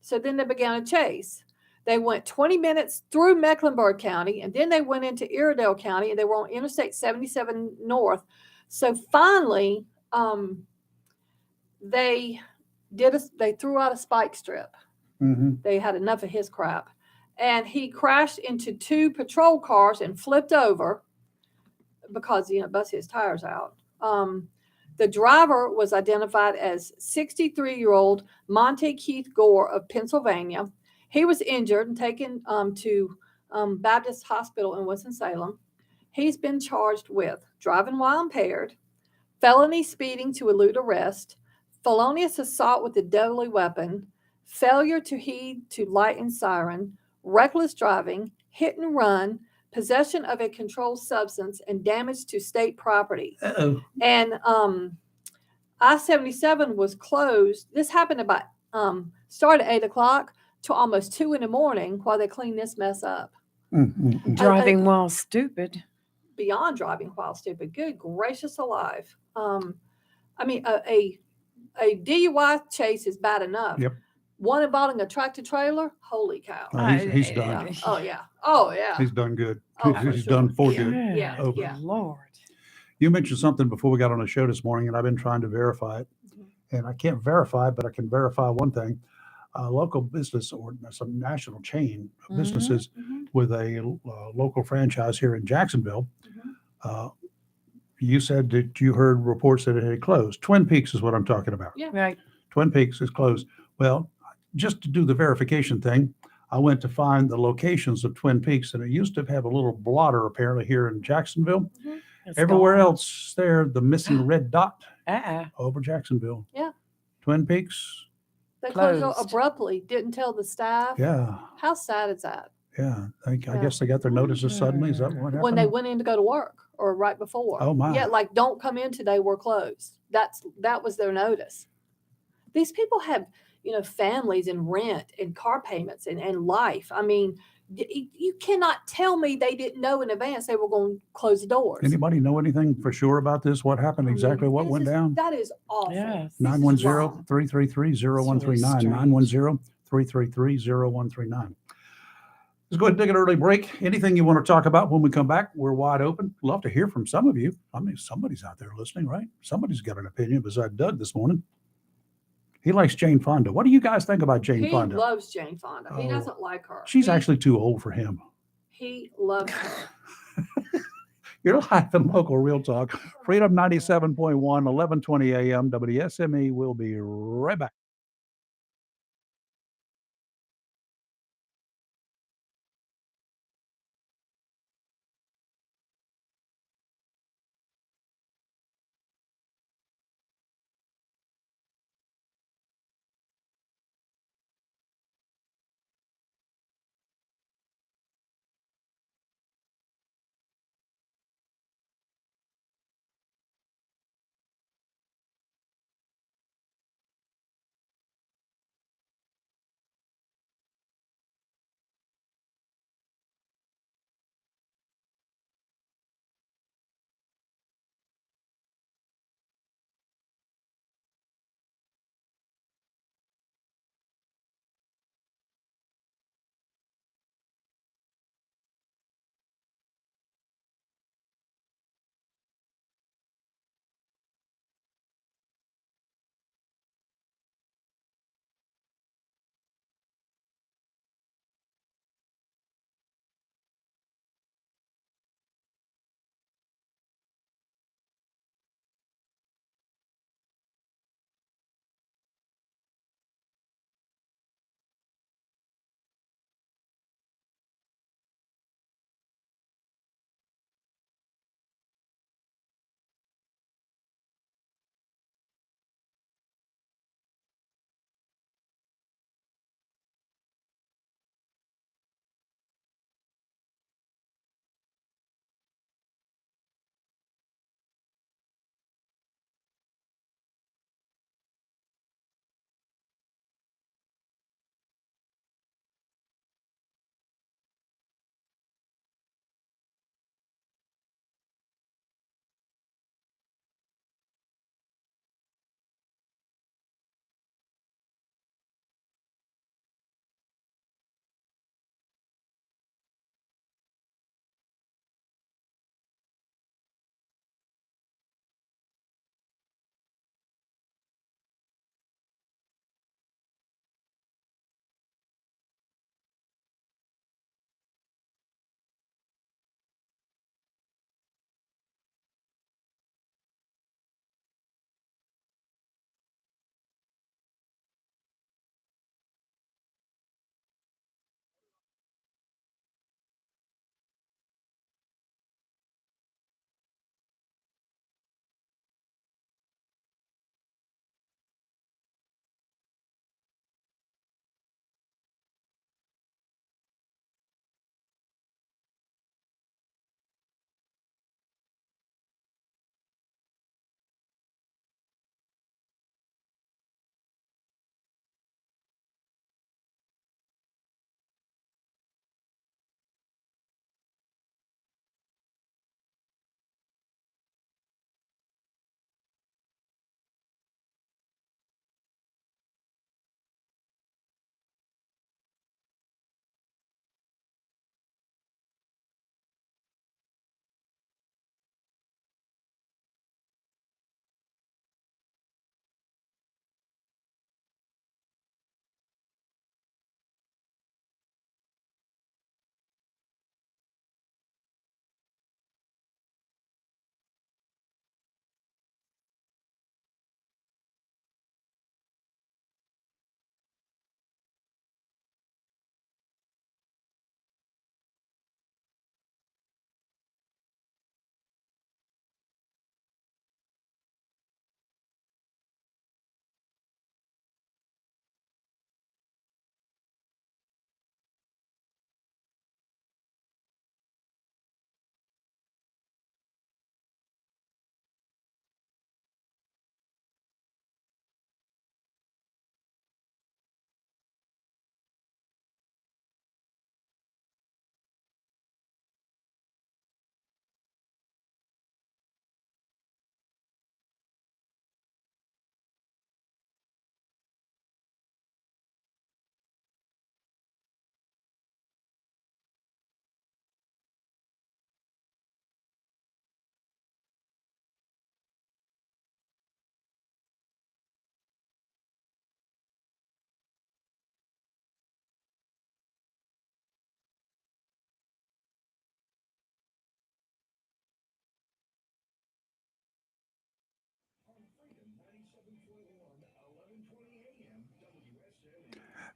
So then they began a chase. They went 20 minutes through Mecklenburg County and then they went into Iredell County and they were on Interstate 77 North. So finally, they threw out a spike strip. Mhm. They had enough of his crap. And he crashed into two patrol cars and flipped over because, busted his tires out. The driver was identified as 63-year-old Monte Keith Gore of Pennsylvania. He was injured and taken to Baptist Hospital in Winston-Salem. He's been charged with driving while impaired, felony speeding to elude arrest, felonious assault with a deadly weapon, failure to heed to light and siren, reckless driving, hit and run, possession of a controlled substance, and damage to state property. Uh-oh. And I-77 was closed. This happened about started at 8 o'clock to almost 2 in the morning while they cleaned this mess up. driving while stupid. Beyond driving while stupid. Good gracious alive. I mean, a DUI chase is bad enough. Yep. One involving a tractor trailer, holy cow. He's done. Oh yeah. Oh yeah. He's done good. Oh, for He's sure. done for Yeah. good. Yeah. Over. Yeah. Lord. You mentioned something before we got on the show this morning, and I've been trying to verify it. Mm-hmm. And I can't verify it, but I can verify one thing. A local business or some national chain of businesses Mhm. with a local franchise here in Jacksonville. Mhm. You said that you heard reports that it had closed. Twin Peaks is what I'm talking about. Yeah. Right. Twin Peaks is closed. Well, just to do the verification thing, I went to find the locations of Twin Peaks, and it used to have a little blotter apparently here in Jacksonville. Mhm. It's Everywhere gone. else there, the missing red dot over Jacksonville. Yeah. Twin Peaks. They closed Closed. abruptly, didn't tell the staff. Yeah. How sad is that? Yeah. I Yeah. guess they got their notices suddenly. Is that what happened? When they went in to go to work or right before. Oh, my. Yeah, like don't come in today, we're closed. That was their notice. These people have, families and rent and car payments and life. I mean, you cannot tell me they didn't know in advance they were going to close the doors. Anybody know anything for sure about this? What happened? I mean, Exactly what this went is- down? That is awful. Yes. This is wrong. 910-333-0139. strange. 910 333-0139. Let's go ahead and take an early break. Anything you want to talk about when we come back, we're wide open. Love to hear from some of you. I mean, somebody's out there listening, right? Somebody's got an opinion besides Doug this morning. He likes Jane Fonda. What do you guys think about Jane He Fonda? loves Jane Fonda. He Oh, doesn't like her. She's He- actually too old for him. He loves her. You're live in local Real Talk. Freedom 97.1, 1120 a.m. WSME. We'll be right back.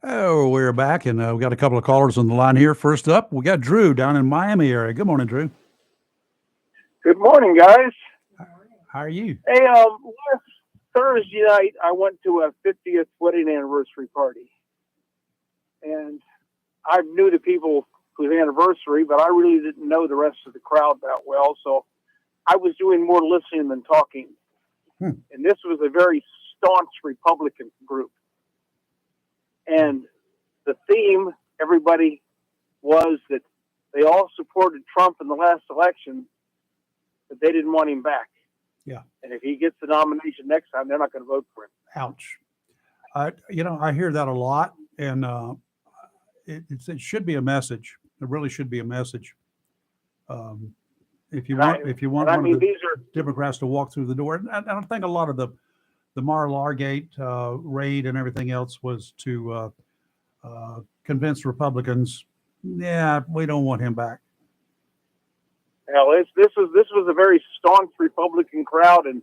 Oh, we're back, and we got a couple of callers on the line here. First up, we got Drew down in Miami area. Good morning, Drew. Good morning, guys. How are you? Hey, last Thursday night, I went to a 50th wedding anniversary party. And I knew the people whose anniversary, but I really didn't know the rest of the crowd that well. So I was doing more listening than talking. And this was a very staunch Republican group. And the theme, everybody, was that they all supported Trump in the last election, but they didn't want him back. Yeah. And if he gets the nomination next time, they're not going to vote for him. Ouch. I hear that a lot, and it should be a message. It really should be a message. If you want I one mean, of the these are Democrats to walk through the door, and I don't think a lot of the Mar-a-Lago raid and everything else was to convince Republicans, yeah, we don't want him back. hell. This was a very staunch Republican crowd, and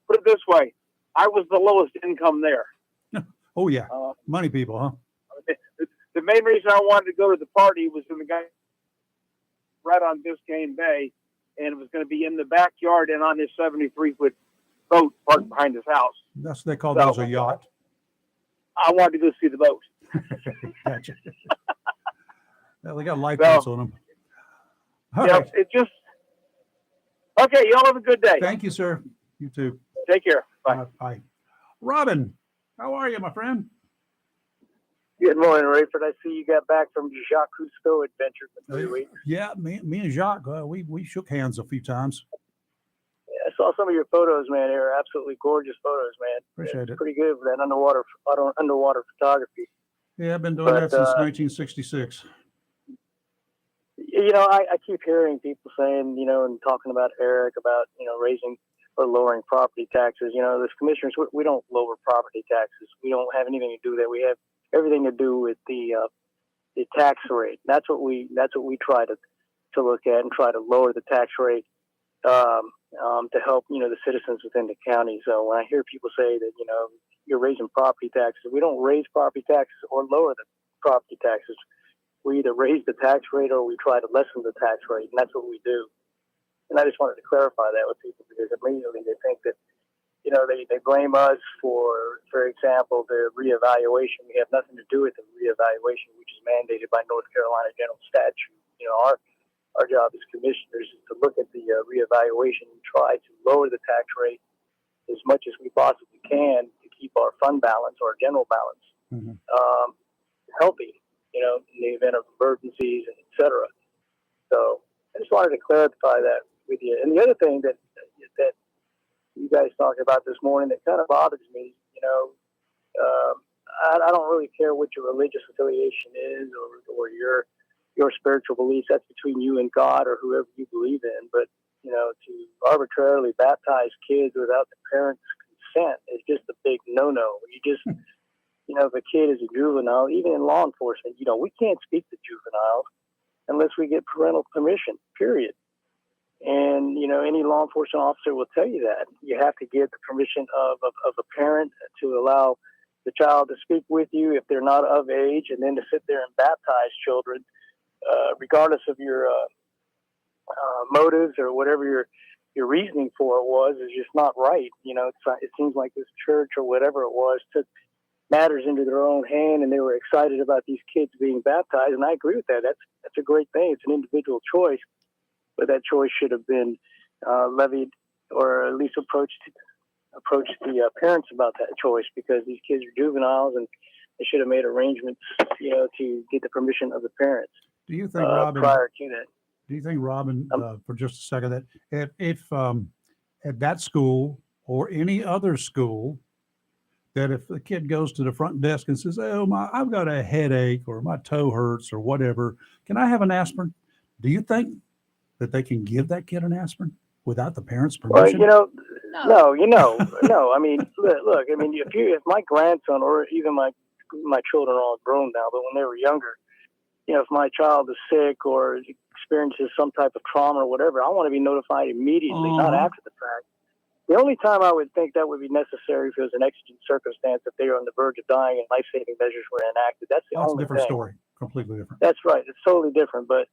put it this way, I was the lowest income there. Oh yeah, money people, huh? The main reason I wanted to go to the party was in the guy right on Biscayne Bay, and it was going to be in the backyard and on this 73-foot boat parked behind his house. That's they call those a yacht. I wanted to go see the boat. Gotcha. Well, they got lifeboats on them. All Yeah, right. it just okay. Y'all have a good day. Thank you, sir. You too. Take care. Bye. Bye. Robin, how are you, my friend? Good morning, Rayford. I see you got back from your Jacques Cousteau adventure for 3 weeks. Yeah, me and Jacques, we shook hands a few times. Yeah, I saw some of your photos, man. They were absolutely gorgeous photos, man. Appreciate it. Pretty good for that underwater photography. Yeah, I've been doing that since 1966. You know, I keep hearing people saying, you know, and talking about Eric about, you know, raising or lowering property taxes. You know, as commissioners, we don't lower property taxes. We don't have anything to do with that. We have everything to do with the tax rate. That's what we try to look at and try to lower the tax rate to help, you know, the citizens within the county. So when I hear people say that, you know, you're raising property taxes, we don't raise property taxes or lower the property taxes. We either raise the tax rate or we try to lessen the tax rate, and that's what we do. And I just wanted to clarify that with people because immediately they think that, you know, they blame us for example, the reevaluation. We have nothing to do with the reevaluation, which is mandated by North Carolina general statute. You know, our job as commissioners is to look at the reevaluation and try to lower the tax rate as much as we possibly can to keep our fund balance or our general balance healthy, you know, in the event of emergencies and et cetera. So I just wanted to clarify that with you. And the other thing that you guys talked about this morning that kind of bothers me, you know, I don't really care what your religious affiliation is or your spiritual beliefs. That's between you and God or whoever you believe in. But, you know, to arbitrarily baptize kids without the parents' consent is just a big no-no. You just, you know, if a kid is a juvenile, even in law enforcement, you know, we can't speak to juveniles unless we get parental permission, period. And, you know, any law enforcement officer will tell you that. You have to get the permission of a parent to allow the child to speak with you if they're not of age, and then to sit there and baptize children, regardless of your motives or whatever your reasoning for it was, is just not right. You know, it seems like this church or whatever it was took matters into their own hand, and they were excited about these kids being baptized. And I agree with that. That's a great thing. It's an individual choice. But that choice should have been levied, or at least approached the parents about that choice, because these kids are juveniles and they should have made arrangements, you know, to get the permission of the parents. Do you think, Robin, prior to that? Do you think, Robin, for just a second, that if at that school or any other school, that if the kid goes to the front desk and says, "Oh, I've got a headache or my toe hurts or whatever, can I have an aspirin?" Do you think that they can give that kid an aspirin without the parents' permission? Well, no. I mean, look. I mean, if my grandson or even my children are all grown now, but when they were younger, you know, if my child is sick or experiences some type of trauma or whatever, I want to be notified immediately, not after the fact. The only time I would think that would be necessary if it was an exigent circumstance, if they were on the verge of dying and life-saving measures were enacted. That's the That's a only different thing. story. Completely different. That's right. It's totally different. But,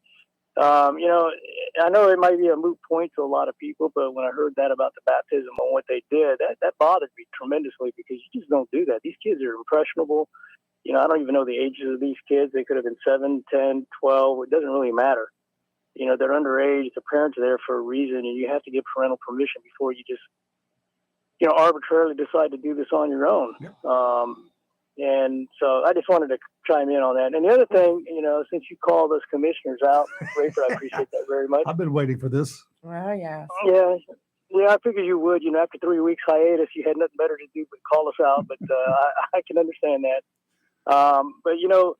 you know, I know it might be a moot point to a lot of people, but when I heard that about the baptism and what they did, that bothered me tremendously because you just don't do that. These kids are impressionable. You know, I don't even know the ages of these kids. They could have been 7, 10, 12. It doesn't really matter. You know, they're underage. The parents are there for a reason, and you have to get parental permission before you just, you know, arbitrarily decide to do this on your own. Yep. And so I just wanted to chime in on that. And the other thing, you know, since you called us commissioners out, Rayford, I appreciate that very much. I've been waiting for this. Well, yeah. Yeah, I figured you would. You know, after 3 weeks hiatus, you had nothing better to do but call us out. But I can understand that. But, you know,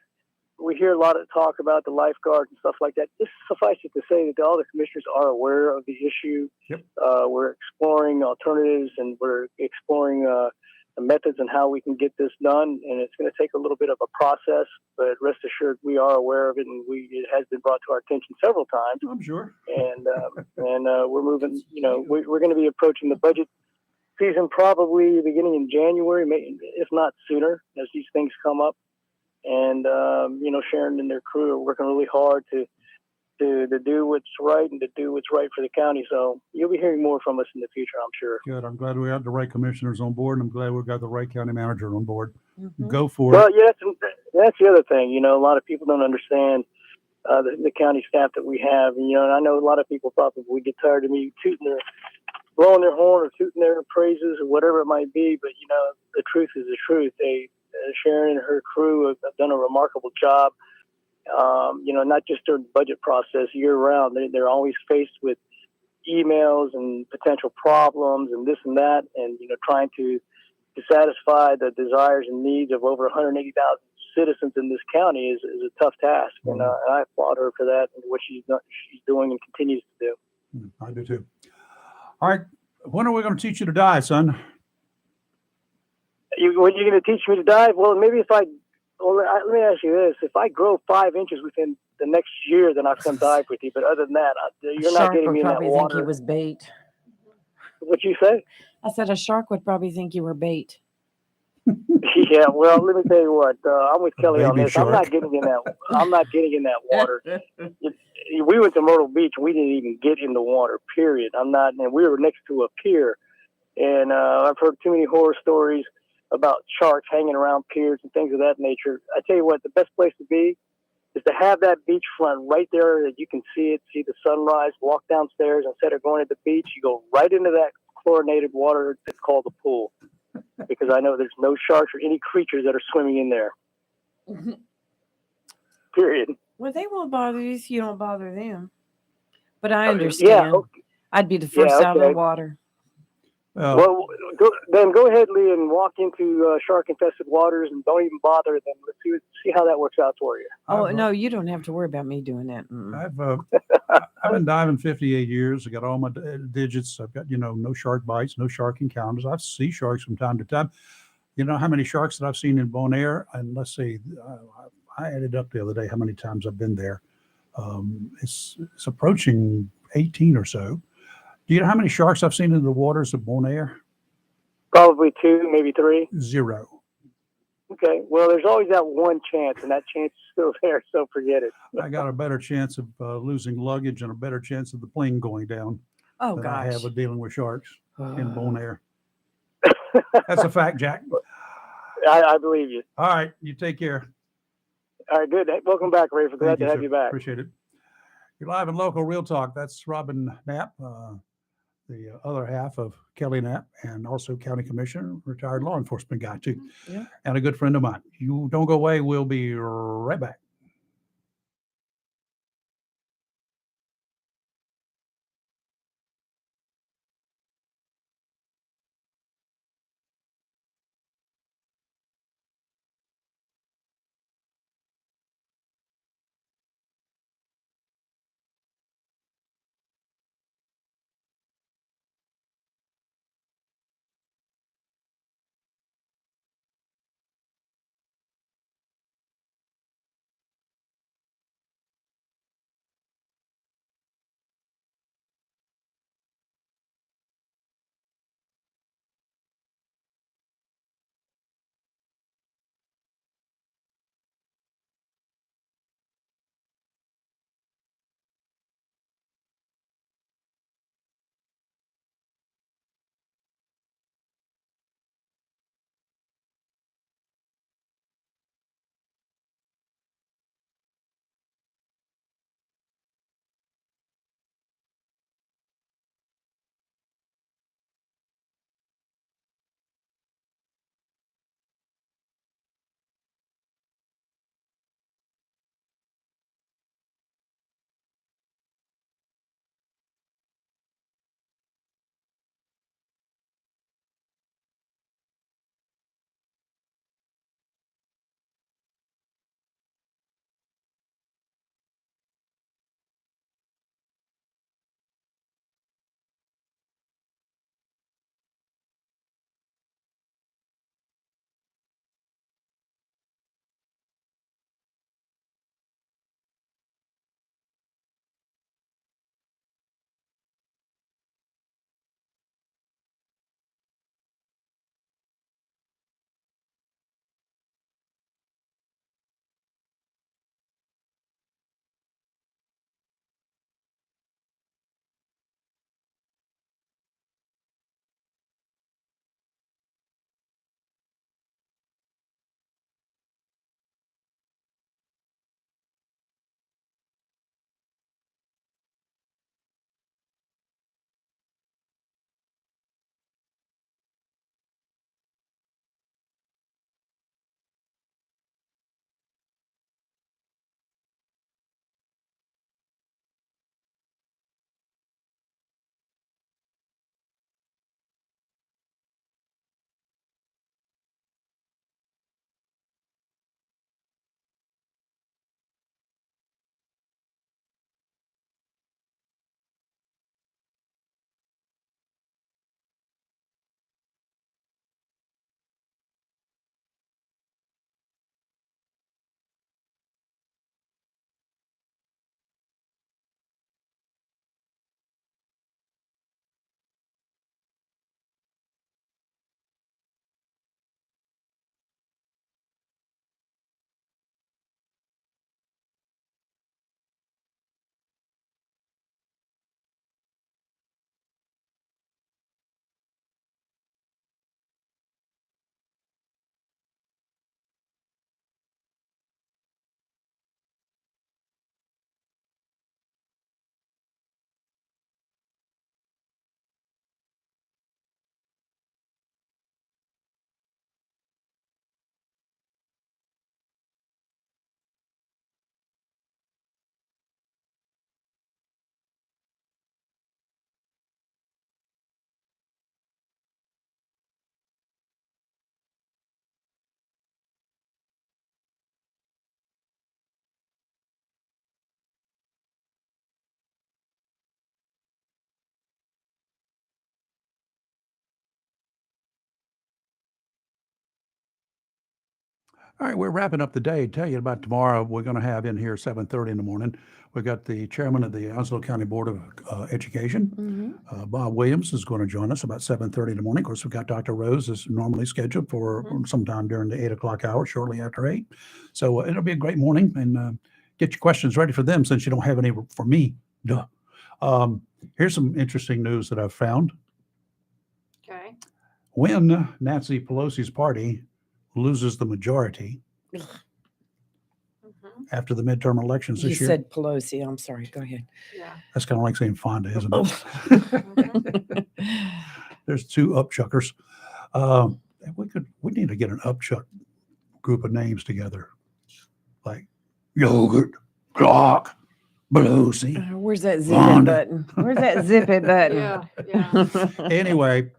we hear a lot of talk about the lifeguards and stuff like that. Just suffice it to say that all the commissioners are aware of the issue. Yep. We're exploring alternatives and we're exploring the methods and how we can get this done. And it's going to take a little bit of a process, but rest assured we are aware of it, and it has been brought to our attention several times. I'm sure. And we're moving. You know, we're going to be approaching the budget season probably beginning in January, if not sooner, as these things come up. And you know, Sharon and their crew are working really hard to do what's right and to do what's right for the county. So you'll be hearing more from us in the future, I'm sure. Good. I'm glad we got the right commissioners on board, and I'm glad we got the right county manager on board. Mhm. Go for Well, it. yeah, that's the other thing. You know, a lot of people don't understand the county staff that we have. And, you know, and I know a lot of people probably get tired of me blowing their horn or tooting their praises or whatever it might be. But, you know, the truth is the truth. Sharon and her crew have done a remarkable job. You know, not just during the budget process year round. They're always faced with emails and potential problems and this and that, and you know, trying to satisfy the desires and needs of over 180,000 citizens in this county is a tough task. And I applaud her for that and what she's doing and continues to do. I do too. All right. When are we going to teach you to dive, son? When you're going to teach me to dive? Well, maybe let me ask you this. If I grow 5 inches within the next year, then I'll come dive with you. But other than that, you're not getting me in that probably think water. he was bait. What'd you say? I said a shark would probably think you were bait. Yeah, well, let me tell you what. I'm with Kelly on baby this. I'm not shark. getting in that. I'm not getting in that water. We went to Myrtle Beach and we didn't even get in the water. Period. I'm not. And we were next to a pier, and I've heard too many horror stories about sharks hanging around piers and things of that nature. I tell you what, the best place to be is to have that beachfront right there that you can see the sunrise, walk downstairs. Instead of going to the beach, you go right into that chlorinated water that's called the pool. Because I know there's no sharks or any creatures that are swimming in there. Period. Well, they won't bother you if you don't bother them. But I understand. Yeah, okay. I'd be the first out of the water. Well, go ahead, Lee, and walk into shark-infested waters and don't even bother them. Let's see how that works out for you. Oh, no, you don't have to worry about me doing that. I've been diving 58 years. I got all my digits. I've got, you know, no shark bites, no shark encounters. I see sharks from time to time. You know how many sharks that I've seen in Bonaire? And let's see, I added up the other day how many times I've been there. It's approaching 18 or so. Do you know how many sharks I've seen in the waters of Bonaire? Probably 2, maybe 3. 0. Okay. Well, there's always that one chance, and that chance is still there, so forget it. I got a better chance of losing luggage and a better chance of the plane going down than I have of dealing with sharks in Bonaire. That's a fact, Jack. I believe you. All right. You take care. All right, good. Welcome back, Ray. We're glad to have you back. Appreciate it. You're live in Local Real Talk. That's Robin Knapp, the other half of Kelly Knapp, and also County Commissioner, retired law enforcement guy too, and a good friend of mine. You don't go away. We'll be right back. All right, we're wrapping up the day. Tell you about tomorrow. We're going to have in here 7:30 in the morning. We've got the chairman of the Onslow County Board of Education, Mhm. Bob Williams, is going to join us about 7:30 in the morning. Of course, we've got Dr. Rose is normally scheduled for sometime during the 8 o'clock hour, shortly after 8. So it'll be a great morning, and get your questions ready for them since you don't have any for me. Duh. Here's some interesting news that I've found. Okay. When Nancy Pelosi's party loses the majority after the midterm elections You this year, said Pelosi. I'm sorry. Go ahead. Yeah. that's kind of like saying Fonda, isn't it? Mhm. There's two upchuckers. We need to get an upchuck group of names together, like Yogurt, Glock, Pelosi. Where's that zip it Fonda. button? Where's that zip it button? Yeah. Yeah. Anyway,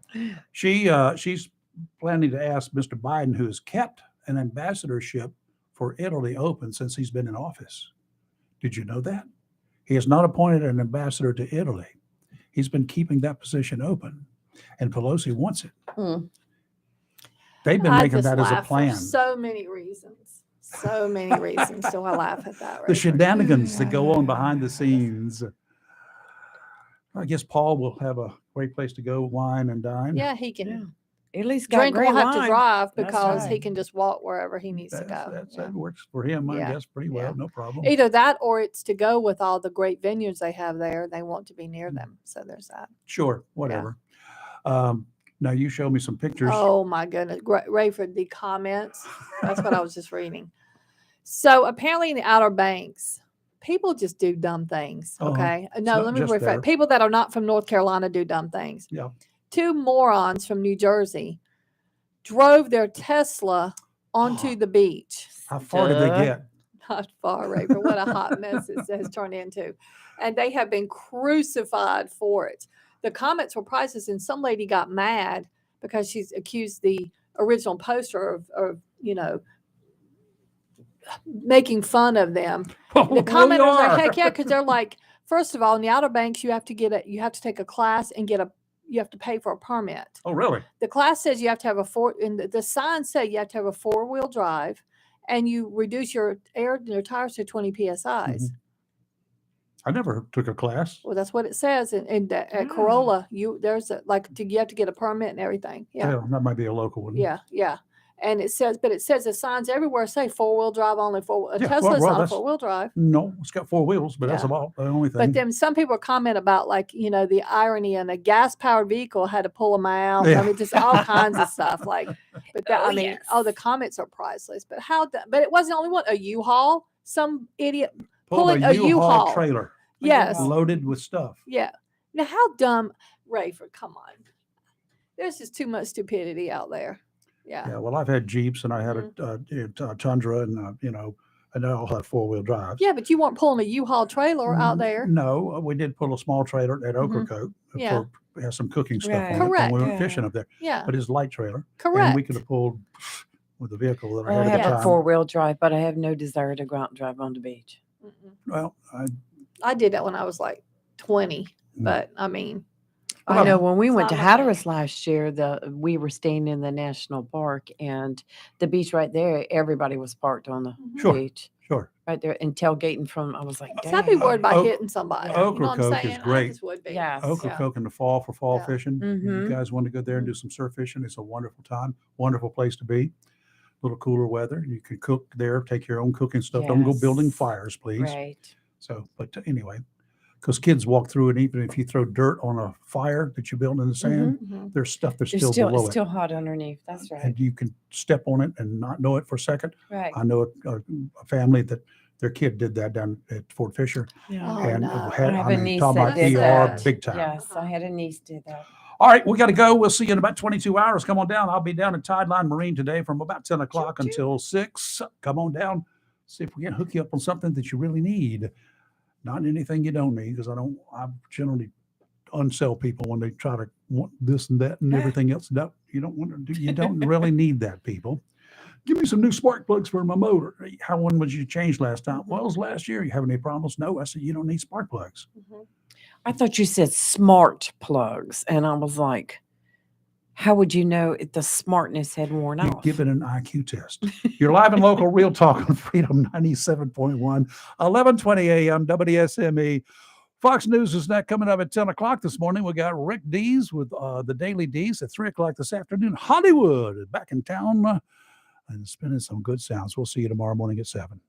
she's planning to ask Mr. Biden, who has kept an ambassadorship for Italy open since he's been in office. Did you know that? He has not appointed an ambassador to Italy. He's been keeping that position open, and Pelosi wants it. Mm. They've been I making just that as a laugh for plan. so many reasons. So many reasons. So I laugh at that. The Rayford. shenanigans that go on behind the scenes. I guess Paul will have a great place to go, wine and dine. Yeah, he can At least got drink. great Won't have to wine. drive That's because he right. can just walk wherever he needs to go. Yeah. That works for him, I Yeah. guess, pretty well. Yeah. No problem. Either that or it's to go with all the great vineyards they have there. They want to be Mm. near them. So there's that. Sure, whatever. Now you show me some pictures. Oh my goodness. Rayford, the comments. That's what I was just reading. So apparently in the Outer Banks, people just do dumb things. Uh-huh. Okay. It's No, not let me just rephrase. there. People that are not from North Carolina do dumb things. Yeah. Two morons from New Jersey drove their Tesla onto the beach. How far did they Duh. get? Not far, Rayford. What a hot mess it has turned into. And they have been crucified for it. The comments were priceless, and some lady got mad because she's accused the original poster of making fun of them. The Well, you commenters are are. heck yeah, because they're like, first of all, in the Outer Banks, you have to take a class and you have to pay for a permit. Oh, really? The class says you have to have the signs say you have to have a 4-wheel drive, and you reduce your air in your tires to 20 psi's. Mhm. I never took a class. Well, that's what it says at Corolla. You have to get a permit and everything. Yeah, Yeah, that might be a local one. yeah. And it says the signs everywhere say 4-wheel drive only. Yeah, Tesla's well, not that's- 4-wheel drive. No, it's got 4 wheels, but that's Yeah. about the only thing. But then some people comment about the irony, and a gas powered vehicle had to pull them out. Yeah. I mean, just all kinds of stuff. But the comments are priceless. But but it wasn't only one. A U-Haul, some idiot. Pulled pulling a a U-Haul U-Haul. trailer Yes, loaded with stuff. yeah. Now how dumb, Rayford? Come on, there's just too much stupidity out there. Yeah. Yeah, well, I've had Jeeps and I had a Tundra, and and they all have 4-wheel drives. Yeah, but you weren't pulling a U-Haul trailer out there. No, we did pull a small trailer at Mhm. Ocracoke. Yeah. It has some cooking stuff Right. on it. And Correct. we went Yeah. fishing up there, Yeah, but it's a light trailer. correct. And we could have pulled with the vehicle that I Well, I had have at the a time. 4-wheel drive, but I have no desire to go out and drive on the beach. Mm-mm. Well, I did that when I was like 20, Mm. but I mean, Well, I know when we it's went to not my thing. Hatteras last year, we were staying in the national park, and the beach right there, everybody was parked on the Sure. beach sure. right there and tailgating from. I was like, so I'd be dang. worried about Oak- hitting somebody. You know what I'm Ocracoke is saying? I great. just would be. Yes. Ocracoke in the fall for fall Yeah. fishing. If you Mhm. guys want to go there and do some surf fishing, it's a wonderful time, wonderful place to be. A little cooler weather. You can cook there, take your own cooking stuff. Don't go building Yes. fires, please. Right. So, but anyway, because kids walk through it, even if you throw dirt on a fire that you build in the sand, Mhm. there's stuff that's It's still still, below it's it. still hot underneath. That's right. And you can step on it and not know it for a second. Right. I know a family that their kid did that down at Fort Fisher, Yeah. Oh, and no. had, I have I a mean, niece talking that about did ER that. big time. Yes, I had a niece do that. All right, we got to go. We'll see you in about 22 hours. Come on down. I'll be down at Tideline Marine today from about 10 o'clock until 6. Come on down. See if we can hook you up on something that you really need. Not anything you don't need, because I generally unsell people when they try to want this and that and everything else. No, you don't want to do, you don't really need that, people. Give me some new spark plugs for my motor. How one was you changed last time? Well, it was last year. You have any problems? No. I said, you don't need spark plugs. Mhm. I thought you said smart plugs, and I was like, How would you know if the smartness had worn You off? give it an IQ test. You're live and local, real talk on Freedom 97.1, 1120 a.m. WSME. Fox News is next, coming up at 10 o'clock this morning. We got Rick Dees with the Daily Dees at 3 o'clock this afternoon. Hollywood is back in town and spinning some good sounds. We'll see you tomorrow morning at 7.